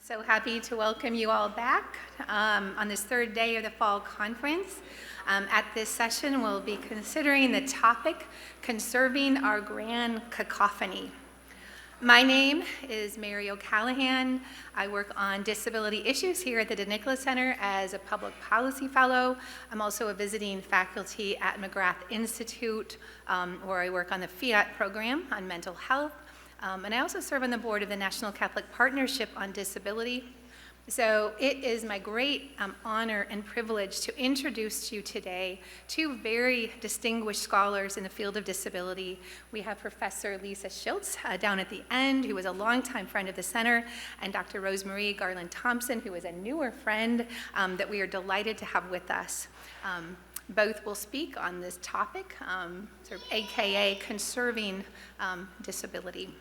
So happy to welcome you all back on this third day of the fall conference. At this session, we'll be considering the topic, Conserving Our Grand Cacophony. My name is Mary O'Callahan. I work on disability issues here at the DeNicola Center as a public policy fellow. I'm also a visiting faculty at McGrath Institute, where I work on the FIAT program on mental health. And I also serve on the board of the National Catholic Partnership on Disability. So it is my great honor and privilege to introduce to you today two very distinguished scholars in the field of disability. We have Professor Lisa Schiltz down at the end, who was a longtime friend of the center, and Dr. Rosemarie Garland-Thomson, who is a newer friend that we are delighted to have with us. Both will speak on this topic, sort of AKA conserving disability.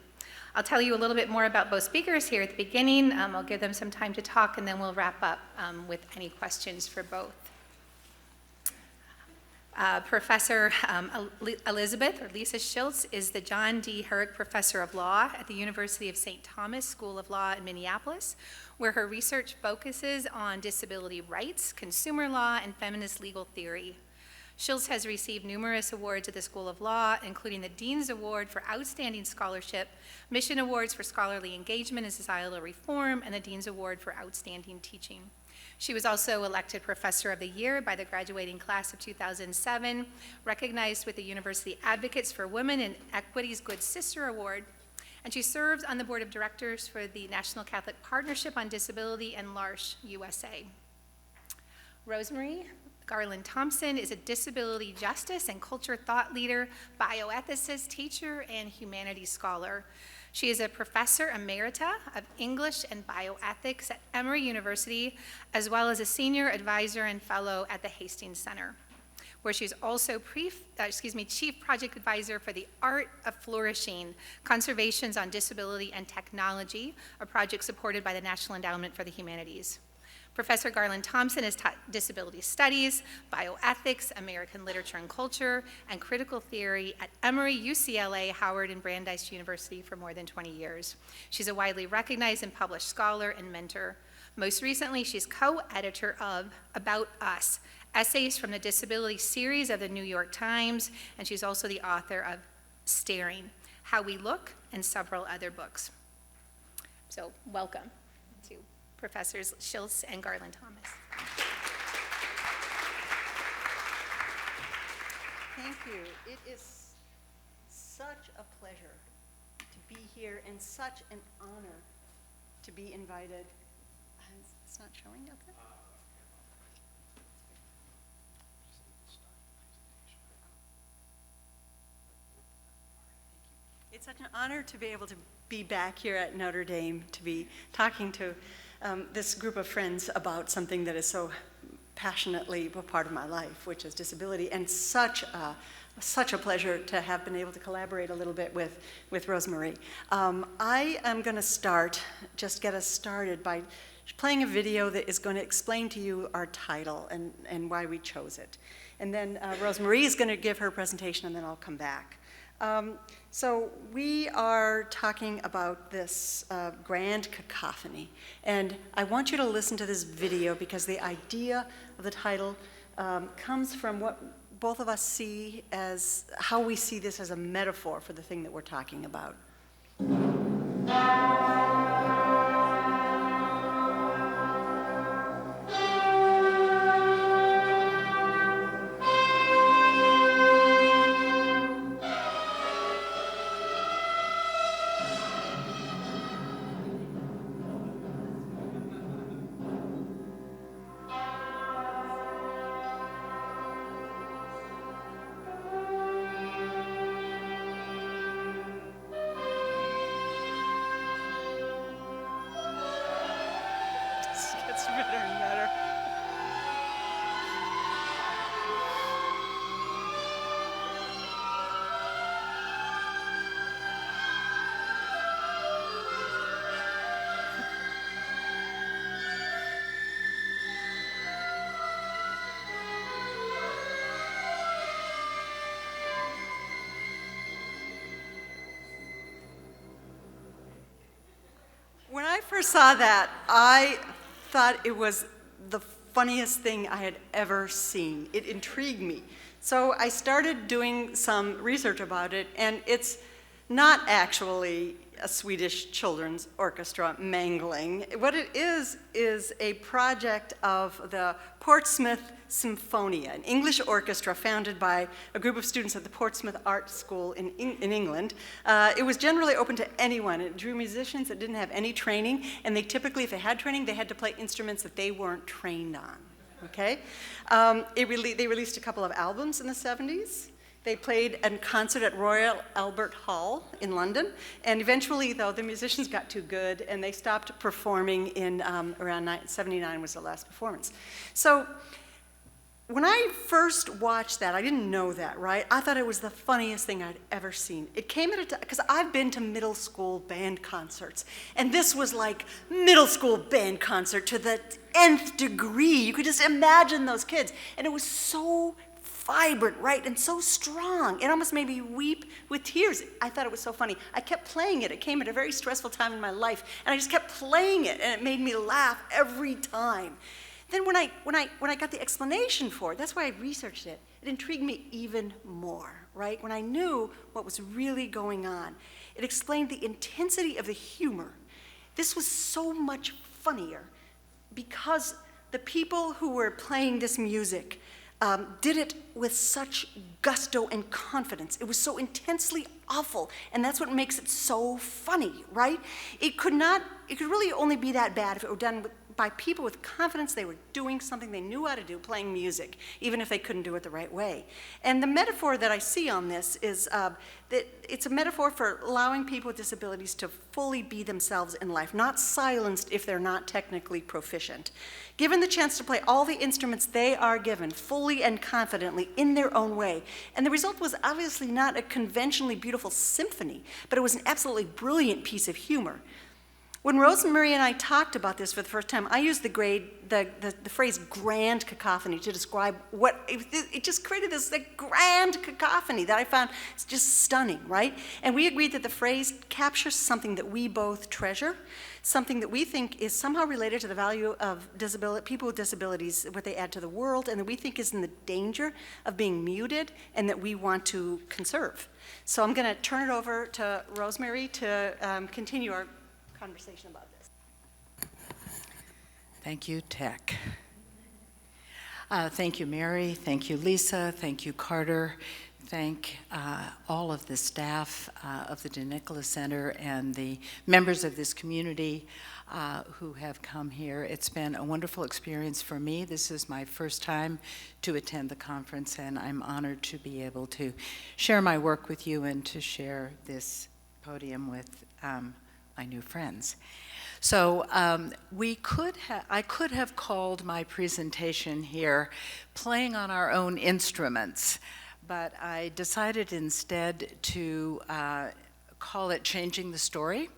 I'll tell you a little bit more about both speakers here at the beginning. I'll give them some time to talk, and then we'll wrap up with any questions for both. Professor Elizabeth, or Lisa Schiltz, is the John D. Herrick Professor of Law at the University of St. Thomas School of Law in Minneapolis, where her research focuses on disability rights, consumer law, and feminist legal theory. Schiltz has received numerous awards at the School of Law, including the Dean's Award for Outstanding Scholarship, Mission Awards for Scholarly Engagement and Societal Reform, and the Dean's Award for Outstanding Teaching. She was also elected Professor of the Year by the graduating class of 2007, recognized with the University Advocates for Women and Equity's Good Sister Award, and she serves on the Board of Directors for the National Catholic Partnership on Disability and L'Arche USA. Rosemarie Garland-Thomson is a disability justice and culture thought leader, bioethicist, teacher, and humanities scholar. She is a professor emerita of English and bioethics at Emory University, as well as a senior advisor and fellow at the Hastings Center, where she's also chief project advisor for the Art of Flourishing, Conservations on Disability and Technology, a project supported by the National Endowment for the Humanities. Professor Garland-Thomson has taught disability studies, bioethics, American literature and culture, and critical theory at Emory, UCLA, Howard, and Brandeis University for more than 20 years. She's a widely recognized and published scholar and mentor. Most recently, she's co-editor of About Us, essays from the disability series of the New York Times, and she's also the author of Staring, How We Look, and several other books. So welcome to Professors Schiltz and Garland-Thomas. Thank you. It is such a pleasure to be here and such an honor to be invited. It's not showing up there? It's such an honor to be able to be back here at Notre Dame, to be talking to this group of friends about something that is so passionately a part of my life, which is disability, and such a pleasure to have been able to collaborate a little bit with Rosemarie. I am going to get us started by playing a video that is going to explain to you our title and why we chose it. And then Rosemarie is going to give her presentation, and then I'll come back. So we are talking about this grand cacophony, and I want you to listen to this video because the idea of the title comes from what both of us see as how we see this as a metaphor for the thing that we're talking about. I first saw that, I thought it was the funniest thing I had ever seen. It intrigued me. So I started doing some research about it, and it's not actually a Swedish children's orchestra mangling. What it is a project of the Portsmouth Symphonia, an English orchestra founded by a group of students at the Portsmouth Art School in England. It was generally open to anyone. It drew musicians that didn't have any training, and they typically, if they had training, they had to play instruments that they weren't trained on, okay? They released a couple of albums in the 70s. They played a concert at Royal Albert Hall in London, and eventually, though, the musicians got too good, and they stopped performing in around 79 was the last performance. So when I first watched that, I didn't know that, right? I thought it was the funniest thing I'd ever seen. It came at a time, because I've been to middle school band concerts, and this was like middle school band concert to the nth degree. You could just imagine those kids, and it was so vibrant, right, and so strong. It almost made me weep with tears. I thought it was so funny. I kept playing it. It came at a very stressful time in my life, and I just kept playing it, and it made me laugh every time. Then when I got the explanation for it, that's why I researched it, it intrigued me even more, right? When I knew what was really going on, it explained the intensity of the humor. This was so much funnier because the people who were playing this music did it with such gusto and confidence. It was so intensely awful, and that's what makes it so funny, right? It could really only be that bad if it were done by people with confidence. They were doing something they knew how to do, playing music, even if they couldn't do it the right way. And the metaphor that I see on this is that it's a metaphor for allowing people with disabilities to fully be themselves in life, not silenced if they're not technically proficient. Given the chance to play all the instruments they are given, fully and confidently, in their own way. And the result was obviously not a conventionally beautiful symphony, but it was an absolutely brilliant piece of humor. When Rosemarie and I talked about this for the first time, I used the phrase grand cacophony to describe what, it just created this grand cacophony that I found just stunning, right? And we agreed that the phrase captures something that we both treasure, something that we think is somehow related to the value of people with disabilities, what they add to the world, and that we think is in the danger of being muted, and that we want to conserve. So I'm going to turn it over to Rosemarie to continue our conversation about this. Thank you, Tech. Thank you, Mary. Thank you, Lisa. Thank you, Carter. Thank all of the staff of the DeNicola Center and the members of this community who have come here. It's been a wonderful experience for me. This is my first time to attend the conference, and I'm honored to be able to share my work with you and to share this podium with my new friends. So I could have called my presentation here Playing on Our Own Instruments, but I decided instead to call it Changing the Story,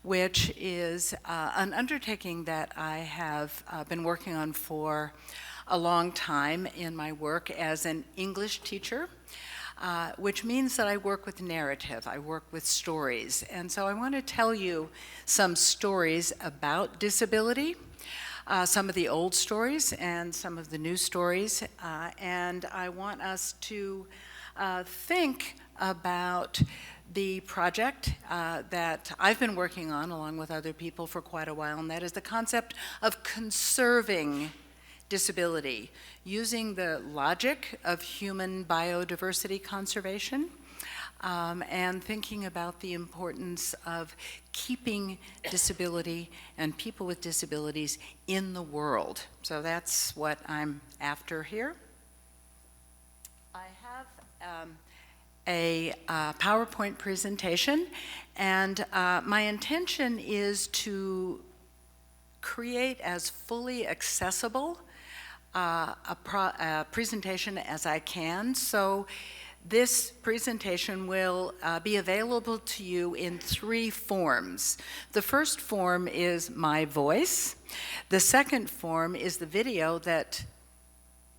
which is an undertaking that I have been working on for a long time in my work as an English teacher. Which means that I work with narrative, I work with stories. And so I want to tell you some stories about disability, some of the old stories and some of the new stories. And I want us to think about the project that I've been working on along with other people for quite a while, and that is the concept of conserving disability, using the logic of human biodiversity conservation, and thinking about the importance of keeping disability and people with disabilities in the world. So that's what I'm after here. I have a PowerPoint presentation, and my intention is to create as fully accessible a presentation as I can. So this presentation will be available to you in 3 forms. The first form is my voice. The second form is the video that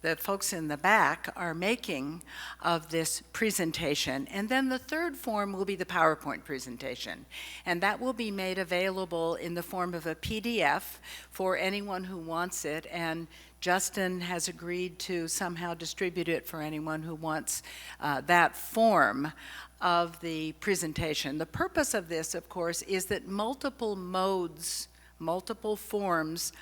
the folks in the back are making of this presentation. And then the third form will be the PowerPoint presentation. And that will be made available in the form of a PDF for anyone who wants it. And Justin has agreed to somehow distribute it for anyone who wants that form of the presentation. The purpose of this, of course, is that multiple modes, multiple forms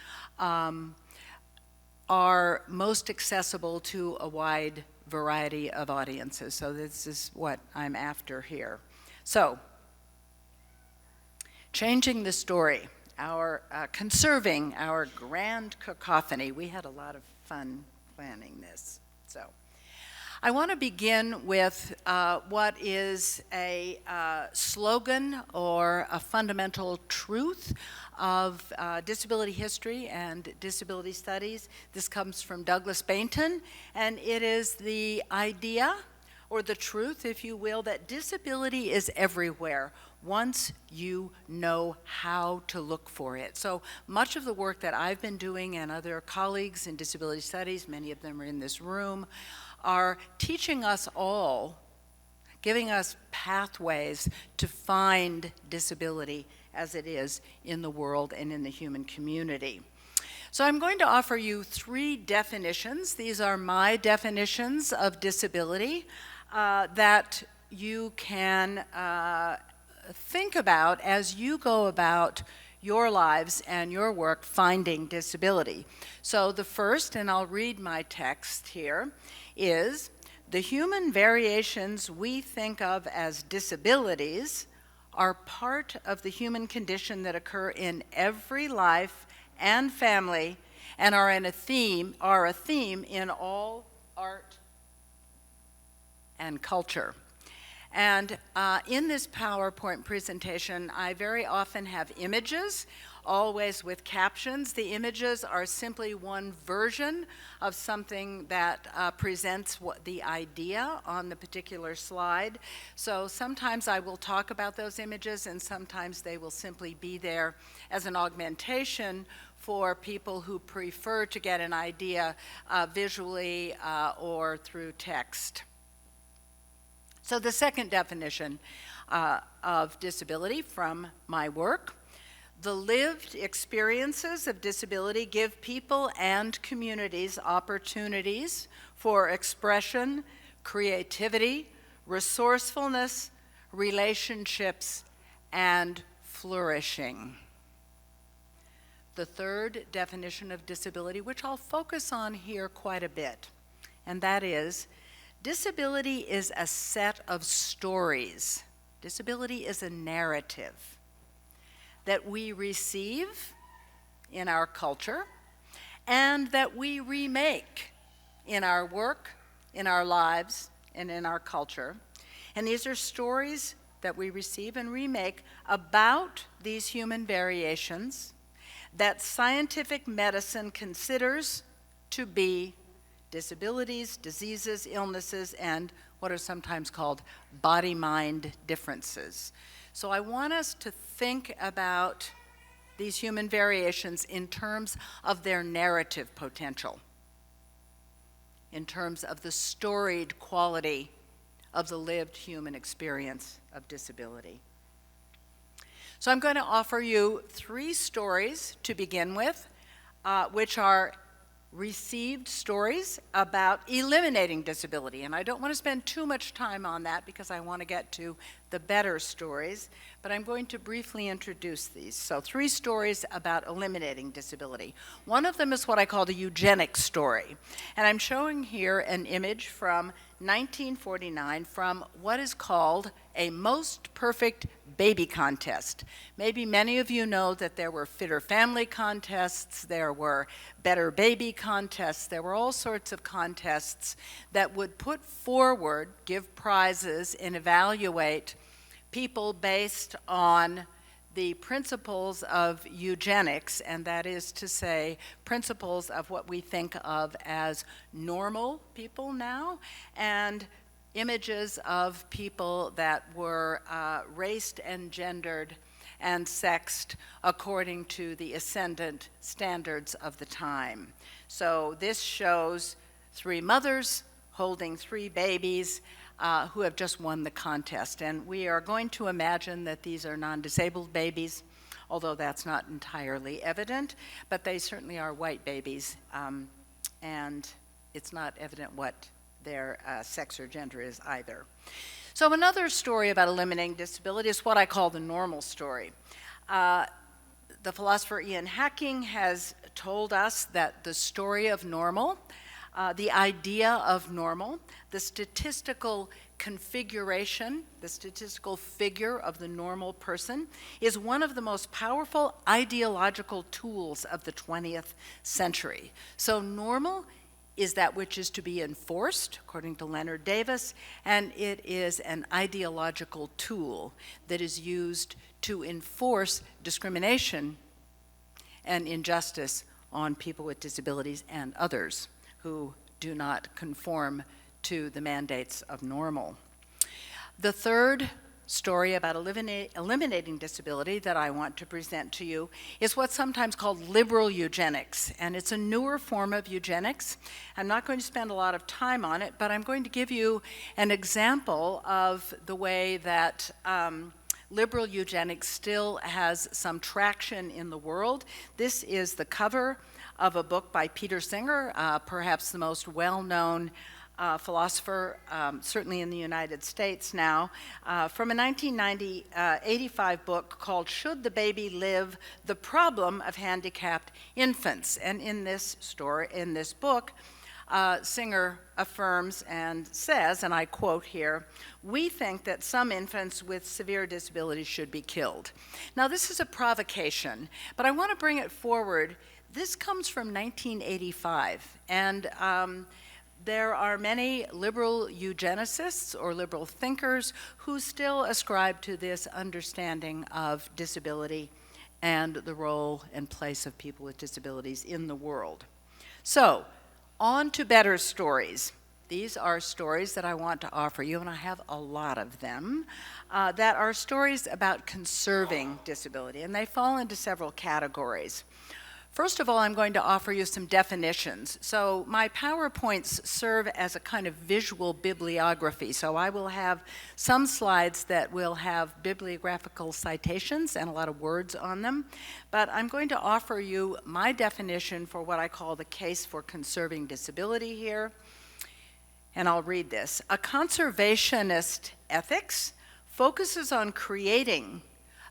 are most accessible to a wide variety of audiences. So this is what I'm after here. So, changing the story, conserving our grand cacophony. We had a lot of fun planning this. So, I want to begin with what is a slogan or a fundamental truth of disability history and disability studies. This comes from Douglas Bainton, and it is the idea, or the truth, if you will, that disability is everywhere once you know how to look for it. So much of the work that I've been doing and other colleagues in disability studies, many of them are in this room, are teaching us all, giving us pathways to find disability as it is in the world and in the human community. So I'm going to offer you 3 definitions. These are my definitions of disability that you can think about as you go about your lives and your work finding disability. So the first, and I'll read my text here, is the human variations we think of as disabilities are part of the human condition that occur in every life and family and are a theme in all art and culture. And in this PowerPoint presentation, I very often have images, always with captions. The images are simply one version of something that presents the idea on the particular slide. So sometimes I will talk about those images, and sometimes they will simply be there as an augmentation for people who prefer to get an idea visually or through text. So the second definition of disability from my work: the lived experiences of disability give people and communities opportunities for expression, creativity, resourcefulness, relationships, and flourishing. The third definition of disability, which I'll focus on here quite a bit, and that is, disability is a set of stories. Disability is a narrative that we receive in our culture and that we remake in our work, in our lives, and in our culture. And these are stories that we receive and remake about these human variations that scientific medicine considers to be disabilities, diseases, illnesses, and what are sometimes called body-mind differences. So I want us to think about these human variations in terms of their narrative potential, in terms of the storied quality of the lived human experience of disability. So I'm going to offer you 3 stories to begin with, which are received stories about eliminating disability. And I don't want to spend too much time on that because I want to get to the better stories, but I'm going to briefly introduce these. So 3 stories about eliminating disability. One of them is what I call the eugenics story. And I'm showing here an image from 1949 from what is called a most perfect baby contest. Maybe many of you know that there were fitter family contests, there were better baby contests, there were all sorts of contests that would put forward, give prizes, and evaluate people based on the principles of eugenics, and that is to say, principles of what we think of as normal people now, and images of people that were raced and gendered and sexed according to the ascendant standards of the time. So this shows 3 mothers holding 3 babies who have just won the contest. And we are going to imagine that these are non-disabled babies, although that's not entirely evident, but they certainly are white babies, and it's not evident what their sex or gender is either. So another story about eliminating disability is what I call the normal story. The philosopher Ian Hacking has told us that the story of normal, the idea of normal, the statistical configuration, the statistical figure of the normal person, is one of the most powerful ideological tools of the 20th century. So normal is that which is to be enforced, according to Leonard Davis, and it is an ideological tool that is used to enforce discrimination and injustice on people with disabilities and others who do not conform to the mandates of normal. The third story about eliminating disability that I want to present to you is what's sometimes called liberal eugenics, and it's a newer form of eugenics. I'm not going to spend a lot of time on it, but I'm going to give you an example of the way that liberal eugenics still has some traction in the world. This is the cover of a book by Peter Singer, perhaps the most well-known philosopher, certainly in the United States now, from a 1985 book called Should the Baby Live? The Problem of Handicapped Infants. And in this book, Singer affirms and says, and I quote here, "We think that some infants with severe disabilities should be killed." Now this is a provocation, but I want to bring it forward. This comes from 1985, and there are many liberal eugenicists or liberal thinkers who still ascribe to this understanding of disability and the role and place of people with disabilities in the world. So, on to better stories. These are stories that I want to offer you, and I have a lot of them, that are stories about conserving disability, and they fall into several categories. First of all, I'm going to offer you some definitions. So my PowerPoints serve as a kind of visual bibliography. So I will have some slides that will have bibliographical citations and a lot of words on them. But I'm going to offer you my definition for what I call the case for conserving disability here. And I'll read this. A conservationist ethics focuses on creating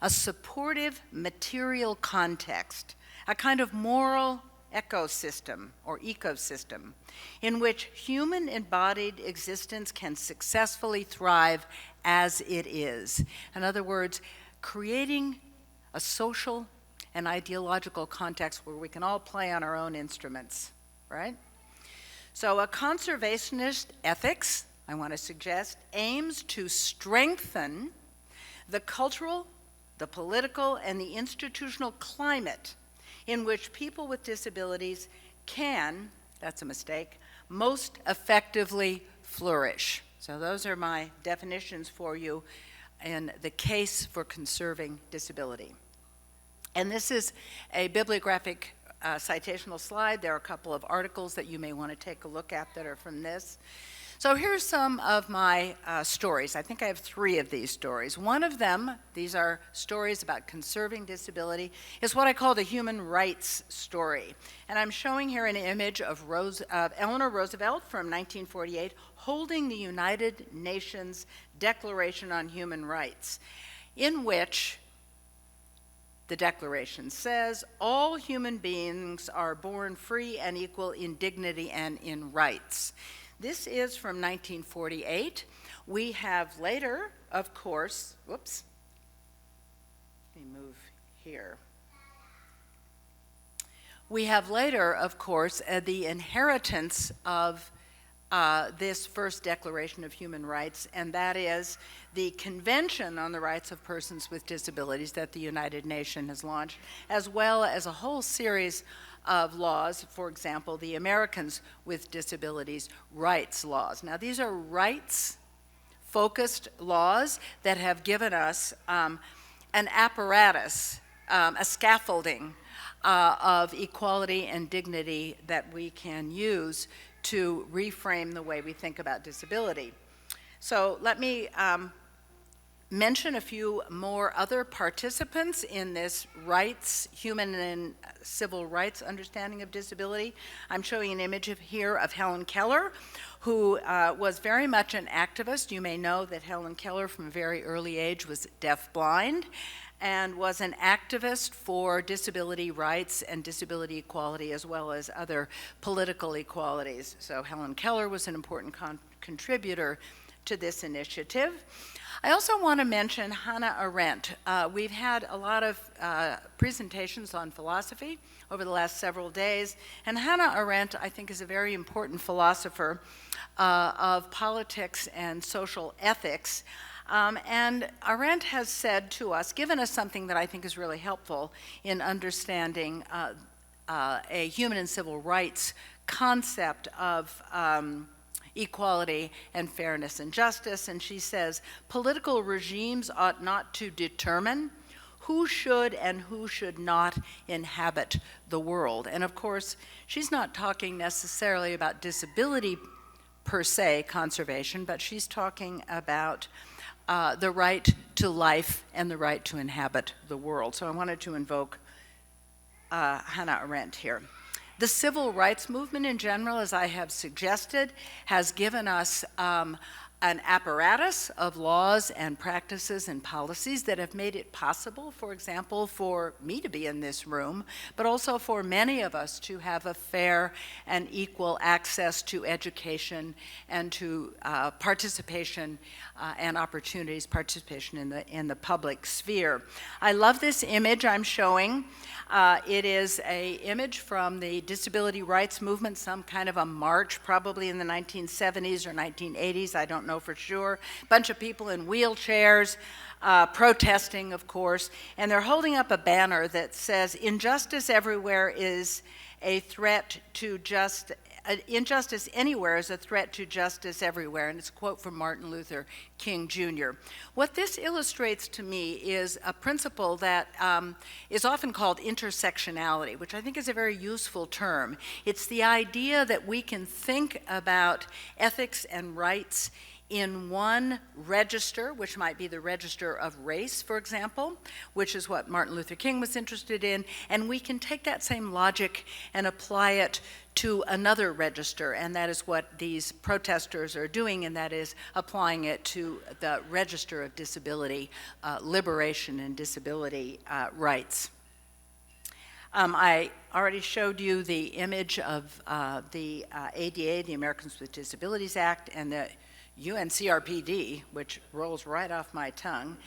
a supportive material context, a kind of moral ecosystem in which human embodied existence can successfully thrive as it is. In other words, creating a social and ideological context where we can all play on our own instruments, right? So a conservationist ethics, I want to suggest, aims to strengthen the cultural, the political, and the institutional climate in which people with disabilities can, that's a mistake, most effectively flourish. So those are my definitions for you in the case for conserving disability. And this is a bibliographic citational slide. There are a couple of articles that you may want to take a look at that are from this. So here's some of my stories. I think I have 3 of these stories. One of them, these are stories about conserving disability, is what I call the human rights story. And I'm showing here an image of Eleanor Roosevelt from 1948 holding the United Nations Declaration on Human Rights, in which the Declaration says, all human beings are born free and equal in dignity and in rights. This is from 1948. We have later, of course, whoops, let me move here. We have later, of course, the inheritance of this first Declaration of Human Rights, and that is the Convention on the Rights of Persons with Disabilities that the United Nations has launched, as well as a whole series of laws, for example, the Americans with Disabilities Rights laws. Now, these are rights-focused laws that have given us an apparatus, a scaffolding of equality and dignity that we can use to reframe the way we think about disability. So let me mention a few more other participants in this human and civil rights understanding of disability. I'm showing an image here of Helen Keller, who was very much an activist. You may know that Helen Keller from a very early age was deaf-blind and was an activist for disability rights and disability equality, as well as other political equalities. So Helen Keller was an important contributor to this initiative. I also want to mention Hannah Arendt. We've had a lot of presentations on philosophy over the last several days, and Hannah Arendt, I think, is a very important philosopher of politics and social ethics. And Arendt has said to us, given us something that I think is really helpful in understanding a human and civil rights concept of equality and fairness and justice. And she says, political regimes ought not to determine who should and who should not inhabit the world. And of course, she's not talking necessarily about disability per se conservation, but she's talking about the right to life and the right to inhabit the world. So I wanted to invoke Hannah Arendt here. The civil rights movement in general, as I have suggested, has given us an apparatus of laws and practices and policies that have made it possible, for example, for me to be in this room, but also for many of us to have a fair and equal access to education and to participation and opportunities, participation in the public sphere. I love this image I'm showing. It is an image from the disability rights movement, some kind of a march, probably in the 1970s or 1980s, I don't know for sure. A bunch of people in wheelchairs, protesting, of course, and they're holding up a banner that says, "Injustice everywhere is a threat to injustice anywhere is a threat to justice everywhere," and it's a quote from Martin Luther King Jr. What this illustrates to me is a principle that is often called intersectionality, which I think is a very useful term. It's the idea that we can think about ethics and rights in one register, which might be the register of race, for example, which is what Martin Luther King was interested in, and we can take that same logic and apply it to another register, and that is what these protesters are doing, and that is applying it to the register of disability, liberation and disability rights. I already showed you the image of the ADA, the Americans with Disabilities Act, and the UNCRPD, which rolls right off my tongue.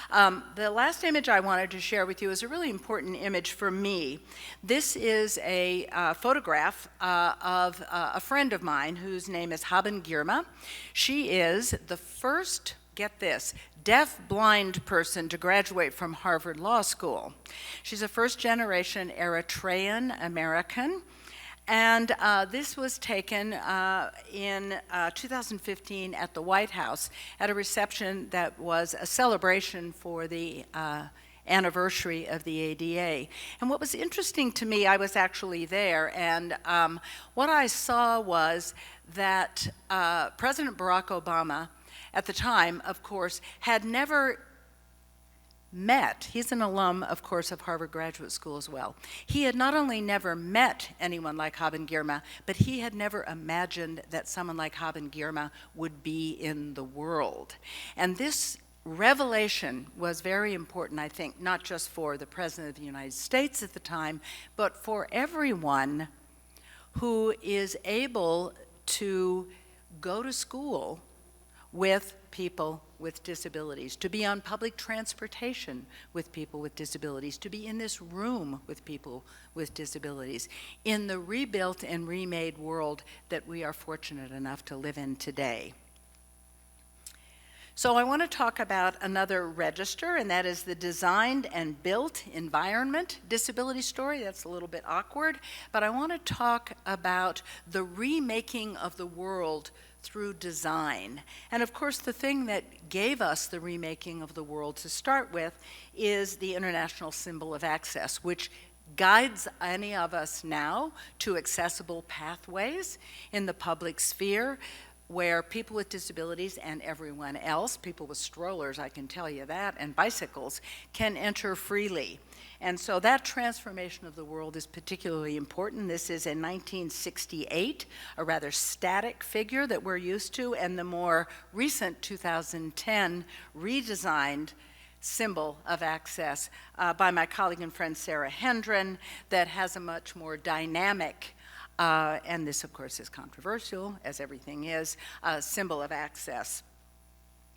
The last image I wanted to share with you is a really important image for me. This is a photograph of a friend of mine whose name is Haben Girma. She is the first, get this, deaf-blind person to graduate from Harvard Law School. She's a first-generation Eritrean American. And this was taken in 2015 at the White House at a reception that was a celebration for the anniversary of the ADA. And what was interesting to me, I was actually there, and what I saw was that President Barack Obama, at the time, of course, had never met, he's an alum, of course, of Harvard Graduate School as well. He had not only never met anyone like Haben Girma, but he had never imagined that someone like Haben Girma would be in the world. And this revelation was very important, I think, not just for the President of the United States at the time, but for everyone who is able to go to school with people with disabilities, to be on public transportation with people with disabilities, to be in this room with people with disabilities, in the rebuilt and remade world that we are fortunate enough to live in today. So I want to talk about another register, and that is the designed and built environment disability story. That's a little bit awkward, but I want to talk about the remaking of the world through design. And of course, the thing that gave us the remaking of the world to start with is the International Symbol of Access, which guides any of us now to accessible pathways in the public sphere where people with disabilities and everyone else, people with strollers, I can tell you that, and bicycles, can enter freely. And so that transformation of the world is particularly important. This is in 1968, a rather static figure that we're used to, and the more recent 2010 redesigned symbol of access by my colleague and friend Sarah Hendren that has a much more dynamic, and this of course is controversial, as everything is, symbol of access.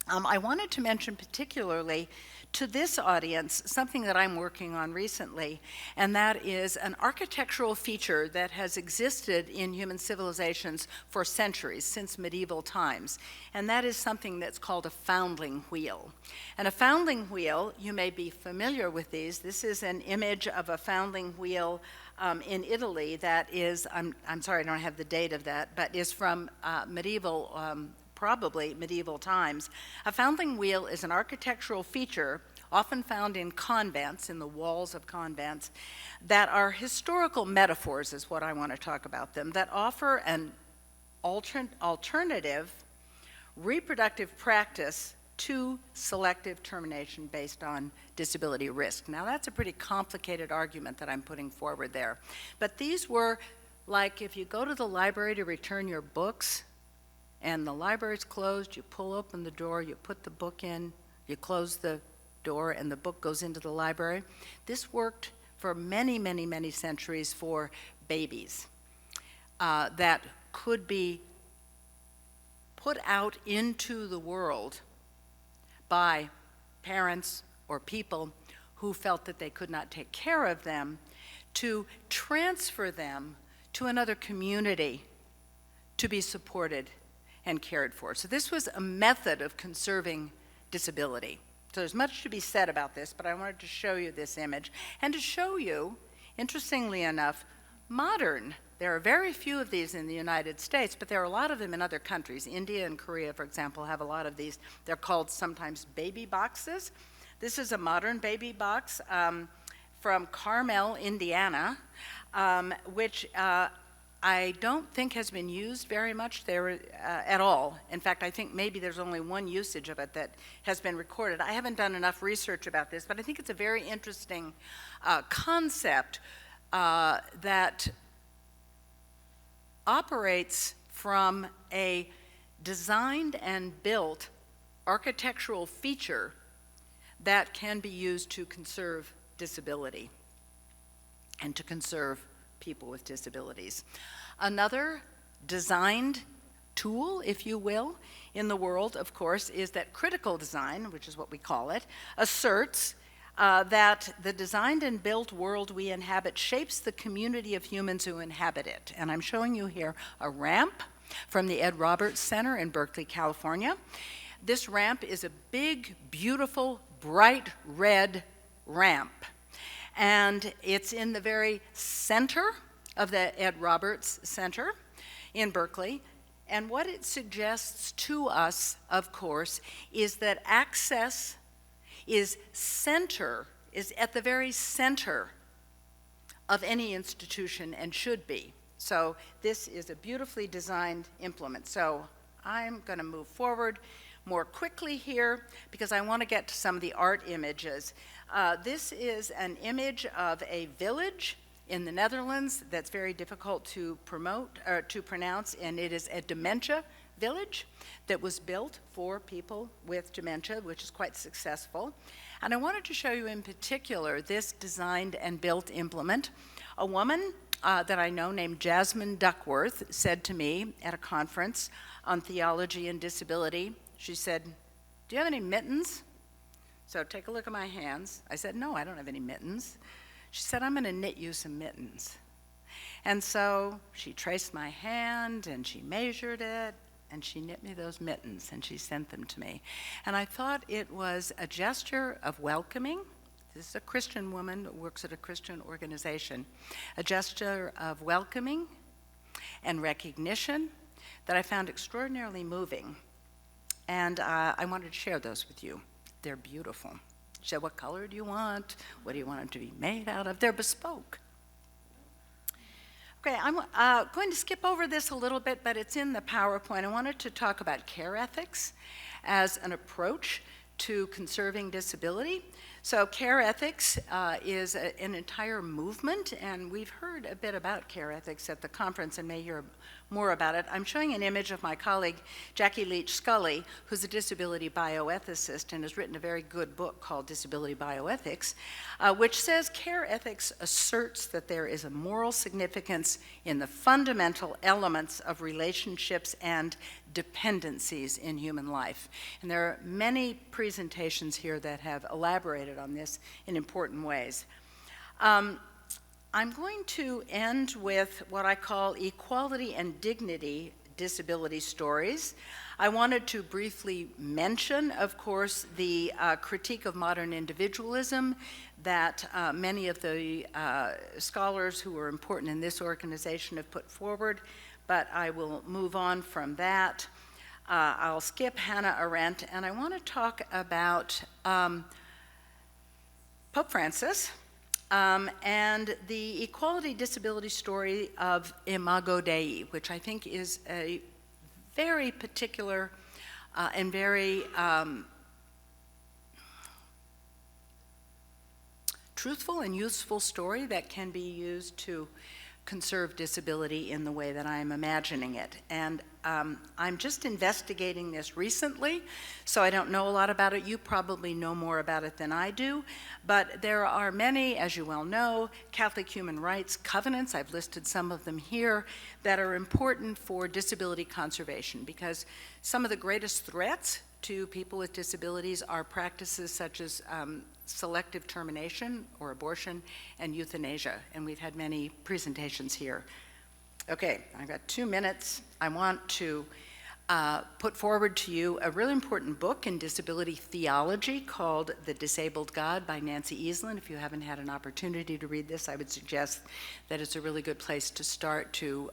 I wanted to mention particularly to this audience something that I'm working on recently, and that is an architectural feature that has existed in human civilizations for centuries, since medieval times, and that is something that's called a foundling wheel. And a foundling wheel, you may be familiar with these. This is an image of a foundling wheel in Italy that is, I'm sorry, I don't have the date of that, but is from probably medieval times. A foundling wheel is an architectural feature often found in convents, in the walls of convents, that are historical metaphors is what I want to talk about them, that offer an alternative reproductive practice to selective termination based on disability risk. Now that's a pretty complicated argument that I'm putting forward there. But these were like if you go to the library to return your books, and the library's closed, you pull open the door, you put the book in, you close the door, and the book goes into the library. This worked for many, many, many centuries for babies that could be put out into the world by parents or people who felt that they could not take care of them, to transfer them to another community to be supported and cared for. So this was a method of conserving disability. So there's much to be said about this, but I wanted to show you this image and to show you, interestingly enough, modern. There are very few of these in the United States, but there are a lot of them in other countries. India and Korea, for example, have a lot of these. They're called sometimes baby boxes. This is a modern baby box from Carmel, Indiana, which I don't think has been used very much there at all. In fact, I think maybe there's only one usage of it that has been recorded. I haven't done enough research about this, but I think it's a very interesting concept that operates from a designed and built architectural feature that can be used to conserve disability and to conserve people with disabilities. Another designed tool, if you will, in the world, of course, is that critical design, which is what we call it, asserts that the designed and built world we inhabit shapes the community of humans who inhabit it. And I'm showing you here a ramp from the Ed Roberts Center in Berkeley, California. This ramp is a big, beautiful, bright red ramp. And it's in the very center of the Ed Roberts Center in Berkeley. And what it suggests to us, of course, is that access is at the very center of any institution and should be. So this is a beautifully designed implement. So I'm going to move forward more quickly here because I want to get to some of the art images. This is an image of a village in the Netherlands that's very difficult to pronounce, and it is a dementia village that was built for people with dementia, which is quite successful. And I wanted to show you in particular this designed and built implement. A woman that I know named Jasmine Duckworth said to me at a conference on theology and disability, she said, "Do you have any mittens?" So take a look at my hands. I said, "No, I don't have any mittens." She said, "I'm going to knit you some mittens." And so she traced my hand and she measured it and she knit me those mittens and she sent them to me. And I thought it was a gesture of welcoming. This is a Christian woman who works at a Christian organization. A gesture of welcoming and recognition that I found extraordinarily moving. And I wanted to share those with you. They're beautiful. She said, "What color do you want? What do you want them to be made out of?" They're bespoke. Okay, I'm going to skip over this a little bit, but it's in the PowerPoint. I wanted to talk about care ethics as an approach to conserving disability. So care ethics is an entire movement, and we've heard a bit about care ethics at the conference and may hear more about it. I'm showing an image of my colleague, Jackie Leach Scully, who's a disability bioethicist and has written a very good book called Disability Bioethics, which says care ethics asserts that there is a moral significance in the fundamental elements of relationships and dependencies in human life. And there are many presentations here that have elaborated on this in important ways. I'm going to end with what I call equality and dignity disability stories. I wanted to briefly mention, of course, the critique of modern individualism that many of the scholars who are important in this organization have put forward, but I will move on from that. I'll skip Hannah Arendt, and I want to talk about Pope Francis and the equality disability story of Imago Dei, which I think is a very particular and very truthful and useful story that can be used to conserve disability in the way that I'm imagining it. And I'm just investigating this recently, so I don't know a lot about it. You probably know more about it than I do, but there are many, as you well know, Catholic human rights covenants, I've listed some of them here, that are important for disability conservation, because some of the greatest threats to people with disabilities are practices such as selective termination or abortion and euthanasia, and we've had many presentations here. Okay, I've got 2 minutes. I want to put forward to you a really important book in disability theology called The Disabled God by Nancy Easlin. If you haven't had an opportunity to read this, I would suggest that it's a really good place to start to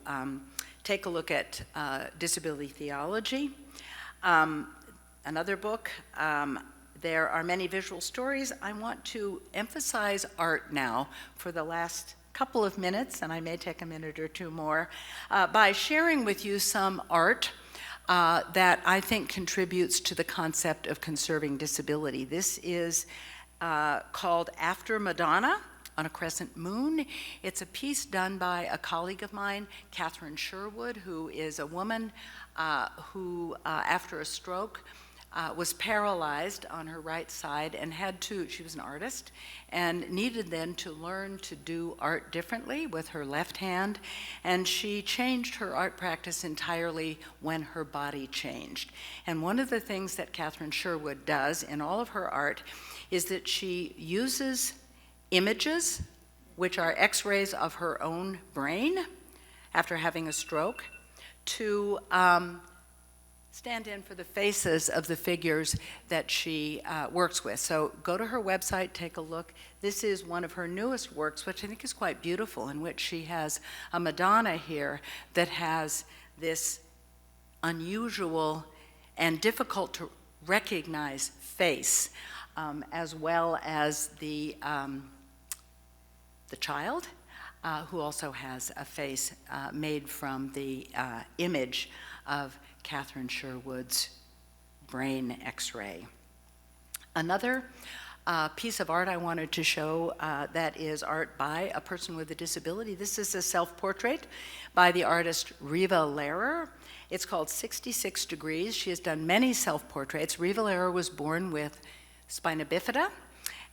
take a look at disability theology. Another book, there are many visual stories. I want to emphasize art now for the last couple of minutes, and I may take a minute or two more, by sharing with you some art that I think contributes to the concept of conserving disability. This is called After Madonna on a Crescent Moon. It's a piece done by a colleague of mine, Catherine Sherwood, who is a woman who, after a stroke, was paralyzed on her right side and she was an artist, and needed then to learn to do art differently with her left hand, and she changed her art practice entirely when her body changed. And one of the things that Catherine Sherwood does in all of her art is that she uses images, which are x-rays of her own brain after having a stroke, to stand in for the faces of the figures that she works with. So go to her website, take a look. This is one of her newest works, which I think is quite beautiful, in which she has a Madonna here that has this unusual and difficult to recognize face, as well as the child, who also has a face made from the image of Catherine Sherwood's brain x-ray. Another piece of art I wanted to show that is art by a person with a disability. This is a self-portrait by the artist Riva Lehrer. It's called 66 Degrees. She has done many self-portraits. Riva Lehrer was born with spina bifida,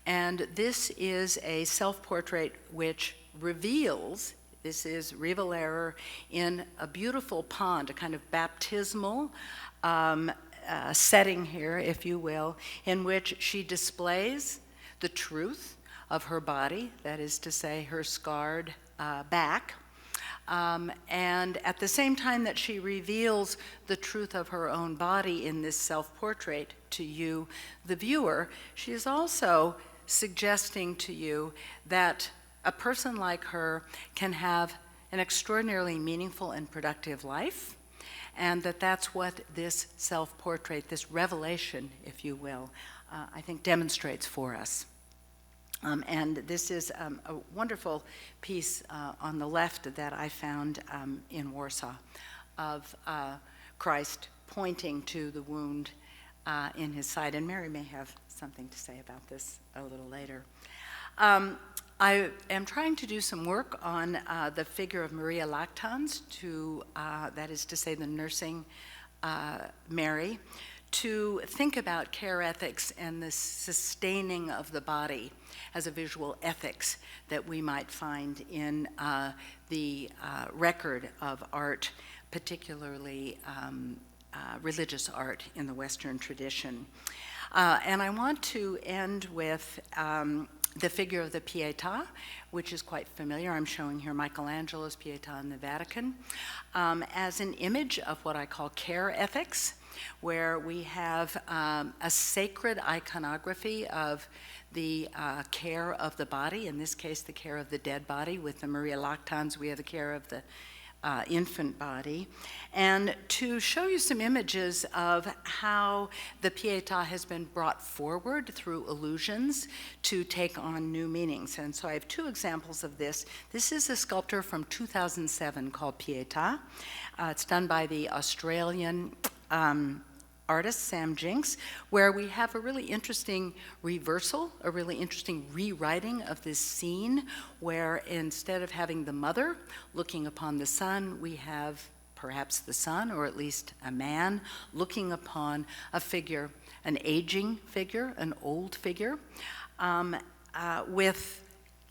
and this is a self-portrait which reveals. This is Riva Lehrer in a beautiful pond, a kind of baptismal setting here, if you will, in which she displays the truth of her body, that is to say, her scarred back, and at the same time that she reveals the truth of her own body in this self-portrait to you, the viewer, she is also suggesting to you that a person like her can have an extraordinarily meaningful and productive life, and that's what this self-portrait, this revelation, if you will, I think demonstrates for us. And this is a wonderful piece on the left that I found in Warsaw of Christ pointing to the wound in his side. And Mary may have something to say about this a little later. I am trying to do some work on the figure of Maria Lactans, that is to say the nursing Mary, to think about care ethics and the sustaining of the body as a visual ethics that we might find in the record of art, particularly religious art in the Western tradition. And I want to end with the figure of the Pietà, which is quite familiar. I'm showing here Michelangelo's Pietà in the Vatican, as an image of what I call care ethics, where we have a sacred iconography of the care of the body, in this case the care of the dead body. With the Maria Lactans, we have the care of the infant body, and to show you some images of how the Pietà has been brought forward through illusions to take on new meanings. And so I have two examples of this. This is a sculpture from 2007 called Pietà. It's done by the Australian artist Sam Jinks, where we have a really interesting reversal, a really interesting rewriting of this scene, where instead of having the mother looking upon the son, we have perhaps the son, or at least a man, looking upon a figure, an aging figure, an old figure, with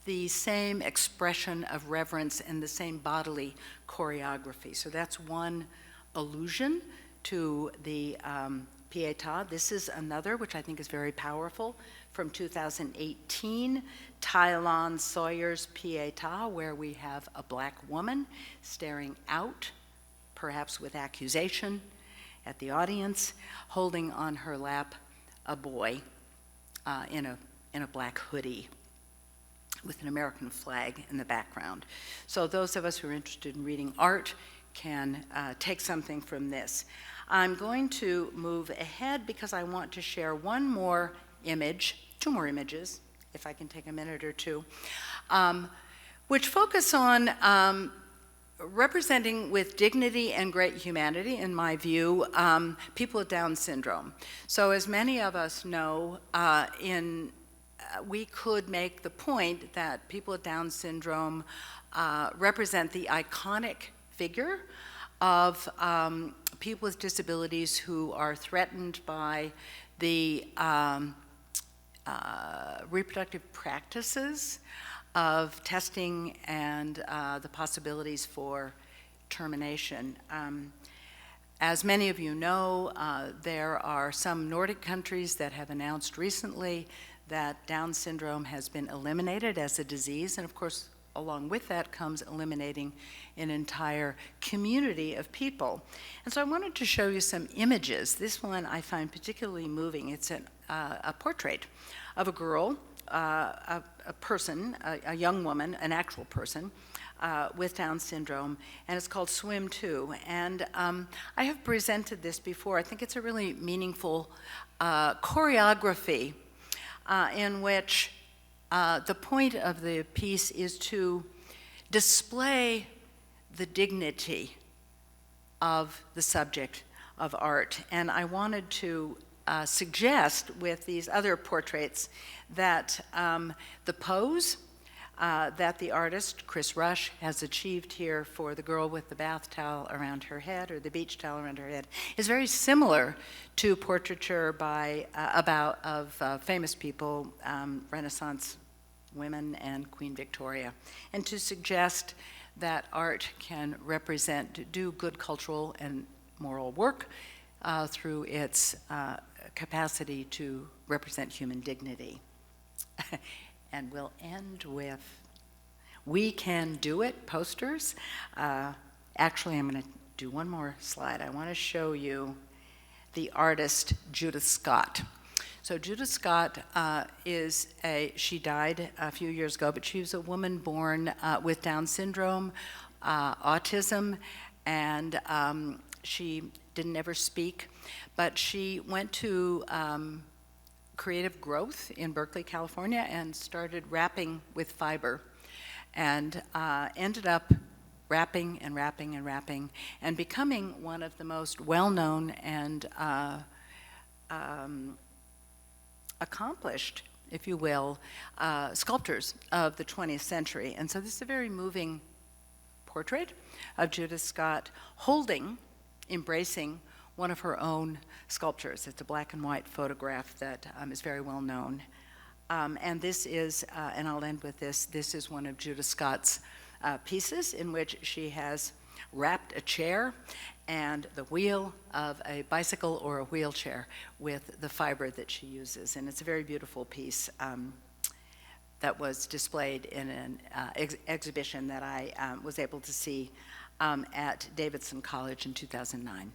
the same expression of reverence and the same bodily choreography. So that's one allusion to the Pietà. This is another, which I think is very powerful, from 2018, Tylon Sawyer's Pietà, where we have a black woman staring out, perhaps with accusation, at the audience, holding on her lap a boy in a black hoodie with an American flag in the background. So those of us who are interested in reading art can take something from this. I'm going to move ahead because I want to share one more image, two more images, if I can take a minute or two, which focus on representing with dignity and great humanity, in my view, people with Down syndrome. So as many of us know, we could make the point that people with Down syndrome represent the iconic figure of people with disabilities who are threatened by the reproductive practices of testing and the possibilities for termination. As many of you know, there are some Nordic countries that have announced recently that Down syndrome has been eliminated as a disease, and of course, along with that comes eliminating an entire community of people. And so I wanted to show you some images. This one I find particularly moving. It's a portrait of a girl, a person, a young woman, an actual person with Down syndrome, and it's called Swim 2. And I have presented this before. I think it's a really meaningful choreography in which the point of the piece is to display the dignity of the subject of art. And I wanted to suggest with these other portraits that the pose that the artist, Chris Rush, has achieved here for the girl with the bath towel around her head, or the beach towel around her head, is very similar to portraiture of famous people, Renaissance women and Queen Victoria, and to suggest that art can do good cultural and moral work through its capacity to represent human dignity. And we'll end with "We Can Do It" posters. Actually, I'm going to do one more slide. I want to show you the artist Judith Scott. So Judith Scott she died a few years ago, but she was a woman born with Down syndrome, autism, and she didn't ever speak, but she went to creative growth in Berkeley, California, and started rapping with fiber, and ended up rapping and rapping and rapping, and becoming one of the most well-known and accomplished, if you will, sculptors of the 20th century. And so this is a very moving portrait of Judith Scott holding, embracing one of her own sculptures. It's a black and white photograph that is very well known. And this is, and I'll end with this, this is one of Judith Scott's pieces in which she has wrapped a chair and the wheel of a bicycle or a wheelchair with the fiber that she uses. And it's a very beautiful piece that was displayed in an exhibition that I was able to see at Davidson College in 2009.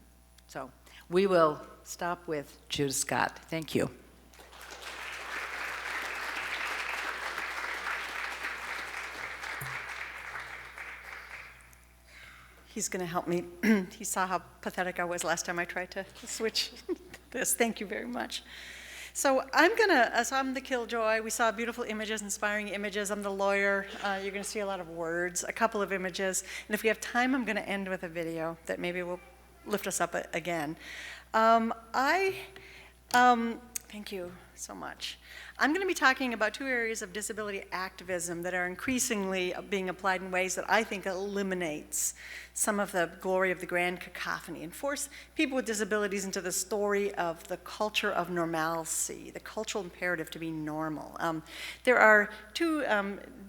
So we will stop with Judith Scott. Thank you. He's going to help me. He saw how pathetic I was last time I tried to switch this. Thank you very much. So I'm the killjoy. We saw beautiful images, inspiring images. I'm the lawyer. You're going to see a lot of words, a couple of images. And if we have time, I'm going to end with a video that maybe will lift us up again. Thank you so much. I'm going to be talking about two areas of disability activism that are increasingly being applied in ways that I think eliminates some of the glory of the grand cacophony and force people with disabilities into the story of the culture of normalcy, the cultural imperative to be normal. There are two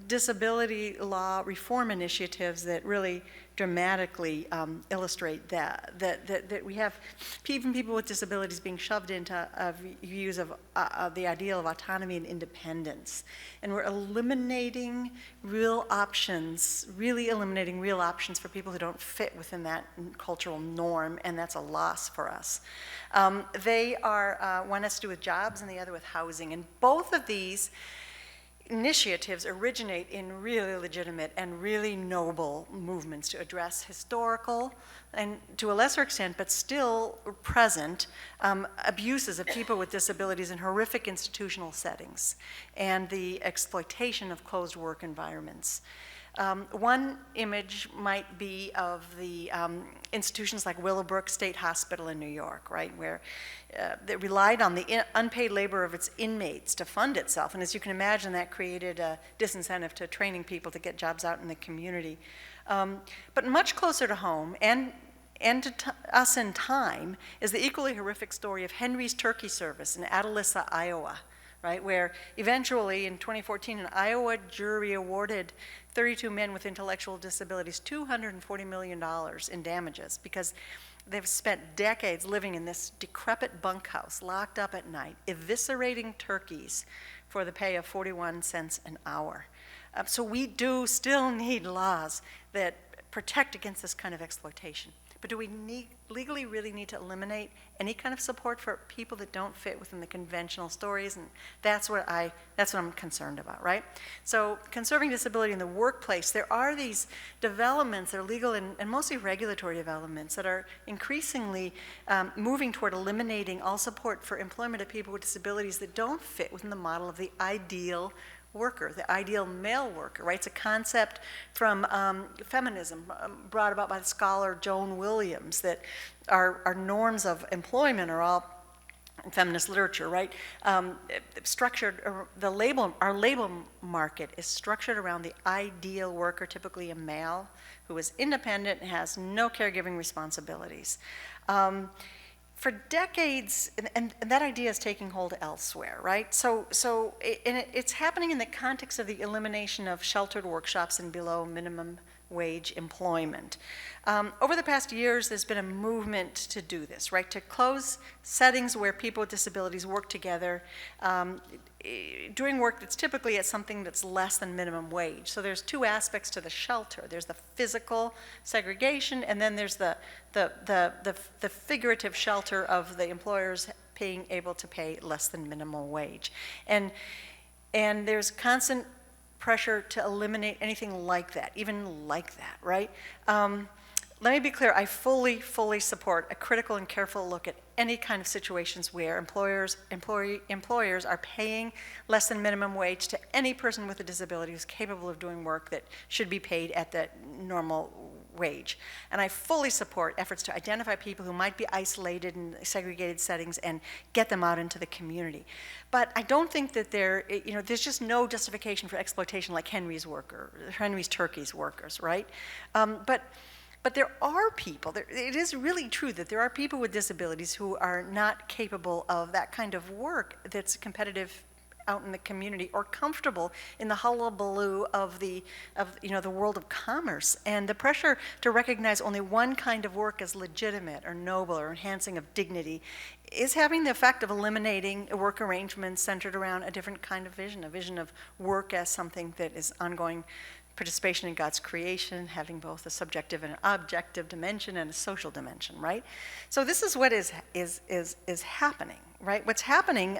disability law reform initiatives that really dramatically illustrate that we have even people with disabilities being shoved into views of the ideal of autonomy and independence. And we're eliminating real options, really eliminating real options for people who don't fit within that cultural norm, and that's a loss for us. They are, one has to do with jobs and the other with housing. And both of these initiatives originate in really legitimate and really noble movements to address historical and, to a lesser extent, but still present, abuses of people with disabilities in horrific institutional settings and the exploitation of closed work environments. One image might be of the institutions like Willowbrook State Hospital in New York, right, where that relied on the unpaid labor of its inmates to fund itself. And as you can imagine, that created a disincentive to training people to get jobs out in the community. But much closer to home and to us in time is the equally horrific story of Henry's Turkey Service in Atalissa, Iowa, right, where eventually in 2014 an Iowa jury awarded 32 men with intellectual disabilities $240 million in damages because they've spent decades living in this decrepit bunkhouse, locked up at night, eviscerating turkeys for the pay of 41 cents an hour. So we do still need laws that protect against this kind of exploitation. But do we legally really need to eliminate any kind of support for people that don't fit within the conventional stories? And that's what I'm concerned about, right? So conserving disability in the workplace, there are these developments that are legal and mostly regulatory developments that are increasingly moving toward eliminating all support for employment of people with disabilities that don't fit within the model of the ideal worker, the ideal male worker, right? It's a concept from feminism brought about by the scholar Joan Williams, that our norms of employment are all in feminist literature, right? Structured, our labor market is structured around the ideal worker, typically a male who is independent and has no caregiving responsibilities. For decades, and that idea is taking hold elsewhere, right? It's happening in the context of the elimination of sheltered workshops and below minimum wage employment. Over the past years, there's been a movement to do this, right? To close settings where people with disabilities work together, doing work that's typically at something that's less than minimum wage. So there's two aspects to the shelter. There's the physical segregation, and then there's the figurative shelter of the employers being able to pay less than minimum wage. And there's constant pressure to eliminate anything like that, even like that, right? let me be clear, I fully support a critical and careful look at any kind of situations where employers are paying less than minimum wage to any person with a disability who's capable of doing work that should be paid at the normal wage. And I fully support efforts to identify people who might be isolated in segregated settings and get them out into the community. But I don't think that there's just no justification for exploitation like Henry's Turkey's workers, right? But there are people, it is really true that there are people with disabilities who are not capable of that kind of work that's competitive out in the community or comfortable in the hullabaloo of the world of commerce. And the pressure to recognize only one kind of work as legitimate or noble or enhancing of dignity is having the effect of eliminating work arrangements centered around a different kind of vision, a vision of work as something that is ongoing participation in God's creation, having both a subjective and an objective dimension and a social dimension, right? So this is what is happening, right? What's happening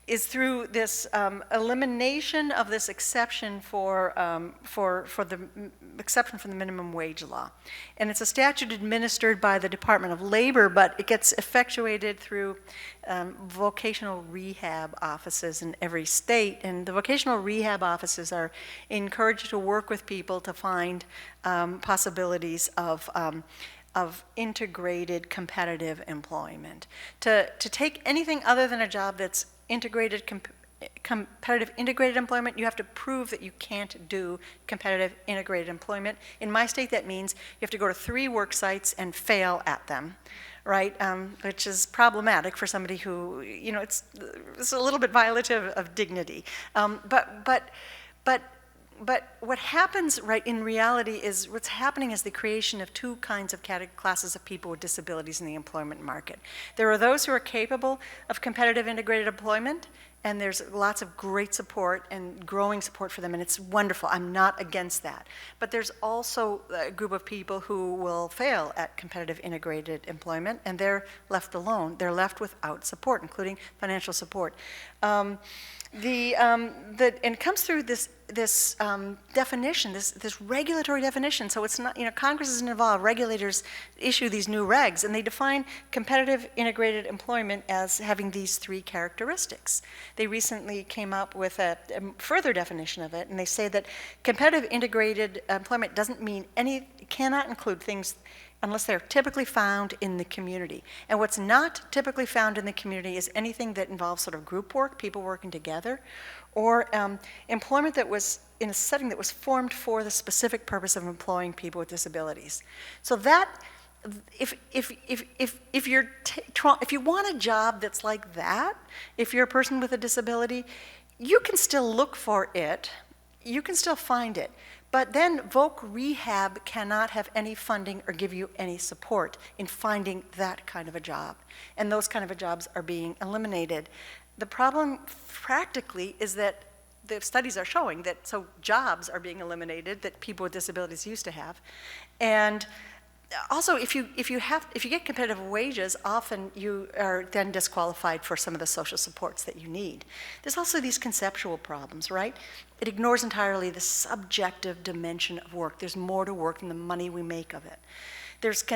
is through this elimination of this exception for the exception from the minimum wage law. And it's a statute administered by the Department of Labor, but it gets effectuated through vocational rehab offices in every state. And the vocational rehab offices are encouraged to work with people to find possibilities of integrated competitive employment. To take anything other than a job that's competitive integrated employment, you have to prove that you can't do competitive integrated employment. In my state, that means you have to go to 3 work sites and fail at them, right? Which is problematic for somebody who, it's a little bit violative of dignity. But what happens, right, in reality is what's happening is the creation of 2 kinds of classes of people with disabilities in the employment market. There are those who are capable of competitive integrated employment, and there's lots of great support and growing support for them, and it's wonderful. I'm not against that. But there's also a group of people who will fail at competitive integrated employment, and they're left alone. They're left without support, including financial support. And it comes through this definition, this regulatory definition. So it's not, Congress isn't involved. Regulators issue these new regs, and they define competitive integrated employment as having these 3 characteristics. They recently came up with a further definition of it, and they say that competitive integrated employment cannot include things unless they're typically found in the community. And what's not typically found in the community is anything that involves sort of group work, people working together, or employment that was in a setting that was formed for the specific purpose of employing people with disabilities. So that, if you want a job that's like that, if you're a person with a disability, you can still look for it, you can still find it. But then Voc Rehab cannot have any funding or give you any support in finding that kind of a job. And those kind of jobs are being eliminated. The problem practically is that the studies are showing that jobs are being eliminated that people with disabilities used to have. And also, if you get competitive wages, often you are then disqualified for some of the social supports that you need. There's also these conceptual problems, right? It ignores entirely the subjective dimension of work. There's more to work than the money we make of it. It